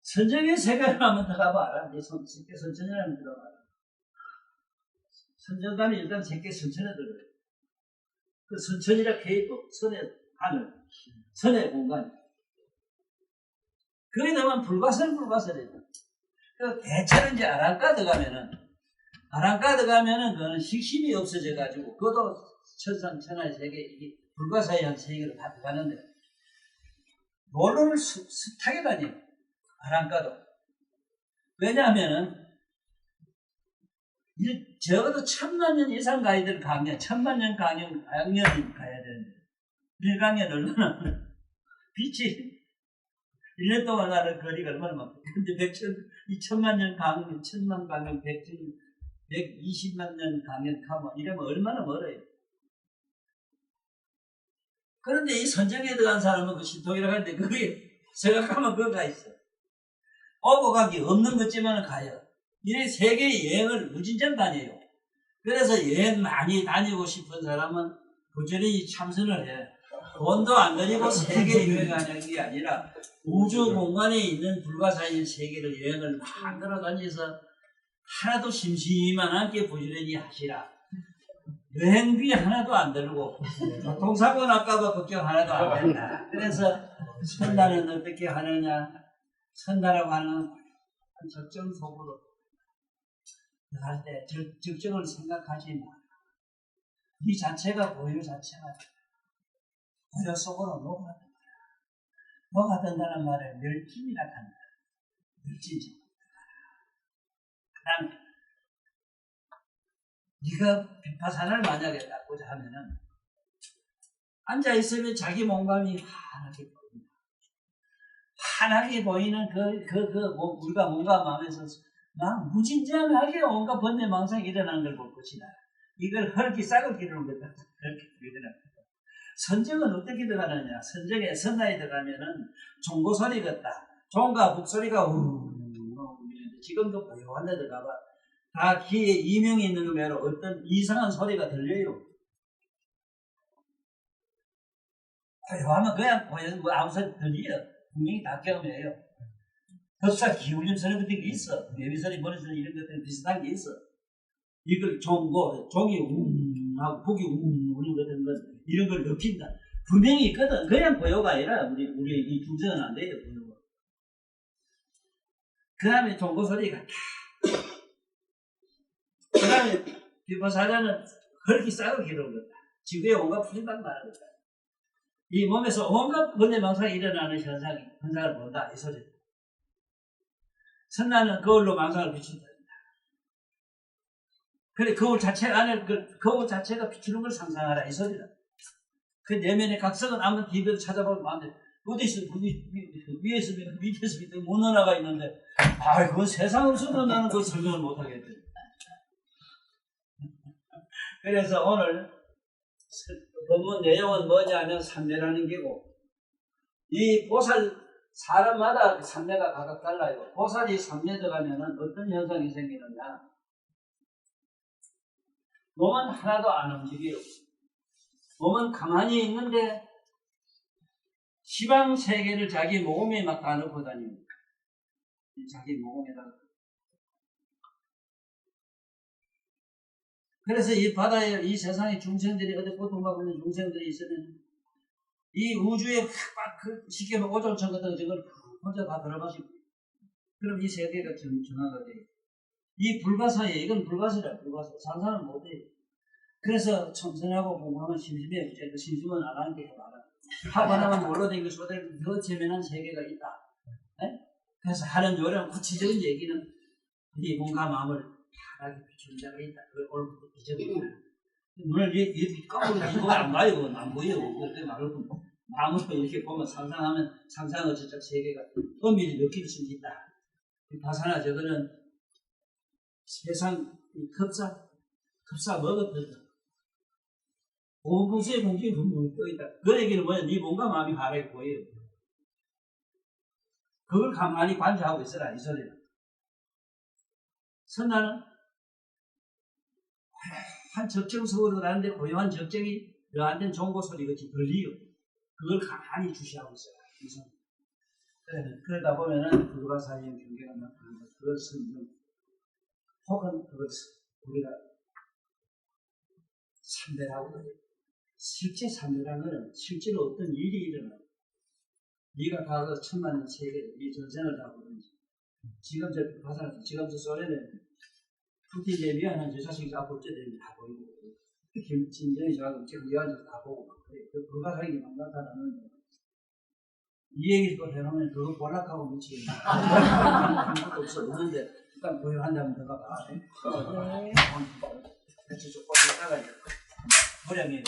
선정의 세계를 한번 들어가봐라. 네 세계 선천에 한번 들어가라. 선정단이 일단 세계 선천에 들어가요. 그 선천이라 케이프, 선의 하늘, 선의 공간. 거기 되면 불가설이다. 그 대체로 이제 아랑가 들어가면은 그거는 식심이 없어져가지고 그것도 천상천하의 세계, 이게 불가사의한 세계로 다 들어가는데 놀러를 숱하게 다녀요. 아랑가도. 왜냐하면은 적어도 1000만 년 이상 가야 될 강연, 1000만 년 강연이 가야 되는데 1강연 얼마나 빛이 1년 동안 하는 거리가 얼마나 많고 근데 2000만 년 강연, 1000만 강연, 120만 년 강연 가면 이러면 얼마나 멀어요. 그런데 이 선정에 들어간 사람은 그 신통이라고 하는데 그게 생각하면 그거가 있어. 오고 가기 없는 것지만은 가요. 이래 세계 여행을 무진장 다녀요. 그래서 여행 많이 다니고 싶은 사람은 부지런히 참선을 해. 돈도 안 들이고 세계 여행하는 게 아니라 우주 공간에 있는 불가사의 세계를 여행을 막 돌아다니면서 하나도 심심한 않게 부지런히 하시라. 여행비 하나도 안 들고 교통사고 날까봐 걱정 하나도 안 된다. 그래서 선단은 어떻게 하느냐. 선다라고 하는 적정 속으로 할 때 적정을 생각하지 마. 이 자체가 고유 자체가 고유 속으로 녹아든다는 말을 멸진이라 한다. 멸진지. 그다음 네가 비파산을 만약에 닦고자 하면은 앉아 있으면 자기 몸감이 환하게 보인다. 환하게 보이는 우리가 뭔가 마음에서 막 무진장하게 온갖 번뇌망상이 일어나는 걸 볼 것이다. 이걸 헐기 싹을 기르는 거다. 그렇게 일어납니다. 선정은 어떻게 들어가느냐? 선정에 선나에 들어가면은 종고소리 같다. 종과 북소리가 울리는데 지금도 고요한 데 들어가봐. 다 귀에 이명이 있는 의미로 어떤 이상한 소리가 들려요. 고요하면 그냥 고요, 뭐 아무 소리 들려. 분명히 다 경험해요. 흡사 기울임 소리 같은 게 있어. 내비소리, 머리소리 이런 것들은 비슷한 게 있어. 이걸 종이 하고 북이 우는 같은 건 이런 걸 느낀다. 분명히 있거든. 그냥 고요가 아니라 우리 이 중성은 안 돼요. 고요가. 그 다음에 종고 소리가 다. 그 다음에 비파사자는 헐기 싸고 기르는 거다. 지구에 온갖 풀리방 말하는 거다. 이 몸에서 온갖 번뇌망상이 일어나는 현상을 본다. 이 소리. 선나는 거울로 망상을 비춘다. 그래, 거울 자체 안에, 거울 자체가 비추는 걸 상상하라. 이 소리다. 그 내면의 각성은 아무 뒤에도 찾아보면 안 돼. 어디 있어? 위에서 밑에서 밑에 못 나가 있는데, 그건 세상 없어도 나는 그걸 설명을 못 하겠대. 그래서 오늘 본문 내용은 뭐냐면 삼매라는 게고, 이 보살, 사람마다 삼매가 각각 달라요. 보살이 삼매 들어가면은 어떤 현상이 생기느냐. 몸은 하나도 안 움직여요. 몸은 가만히 있는데 시방 세계를 자기 모금에 막 다 넣고 다닙니다. 자기 모금에다가. 그래서 이 바다에, 이 세상의 중생들이, 어디 고통받고 있는 중생들이 있으면 이 우주에 막 쉽게 오존천 같은 거 저걸 혼자 다 들어마시고, 그럼 이 세계가 정화가 돼요. 이 불가사에, 이건 불가사라, 불가사. 상상은 못해요. 그래서 청선하고 공부하면 심심해요. 그 심심은 안 하는 게 많아. 하고 나면 몰라다니고 소대로 더 재미난 세계가 있다. 네? 그래서 하는 요령, 구체적인 얘기는 네 몸과 마음을 편하게 비추는 자가 있다. 그걸 오늘부터 비춰보고. 눈을 이렇게 까보면 이거 안 봐요. 안 보여요. 그렇게 말하고 마음으로 이렇게 보면 상상의 저쪽 세계가 엄밀히 느낄 수 있다. 바사나 저거는 세상 급사 먹었거든. 오분수의 공중에 분명히 떠있다. 그 얘기는 뭐냐? 네 몸과 마음이 하나에 보여요. 그걸 가만히 관찰하고 있어라. 이 소리는. 선나는 한 적정석으로 가는데 고요한 적정이 너한테는 종고 소리 같이 들리요. 그걸 가만히 주시하고 있어라. 이 소리. 그러다 보면은 그와 사이의 경계가 나타나는 것. 그걸 성경 혹은 그걸 우리가 삼배라고 해요. 실제 삼배라는 것은 실제로 어떤 일이 일어나. 네가 가서 천만년 세계를, 이 전생을 다 보든지. 지금 저 소련에 푸틴 대비하는 저 자식이 앞으로 어쩌되는지 다 보이고, 김진정이 저하고 지금 이 앉아서 다 보고 막 그래요. 그 불가사하게 막 나타나는데, 이 얘기를 또 해놓으면 그거 볼락하고 미치겠네. 아무것도 없어. 없는데, 일단 고요한다면 들어가 봐. 같이 좀 보다가 무량이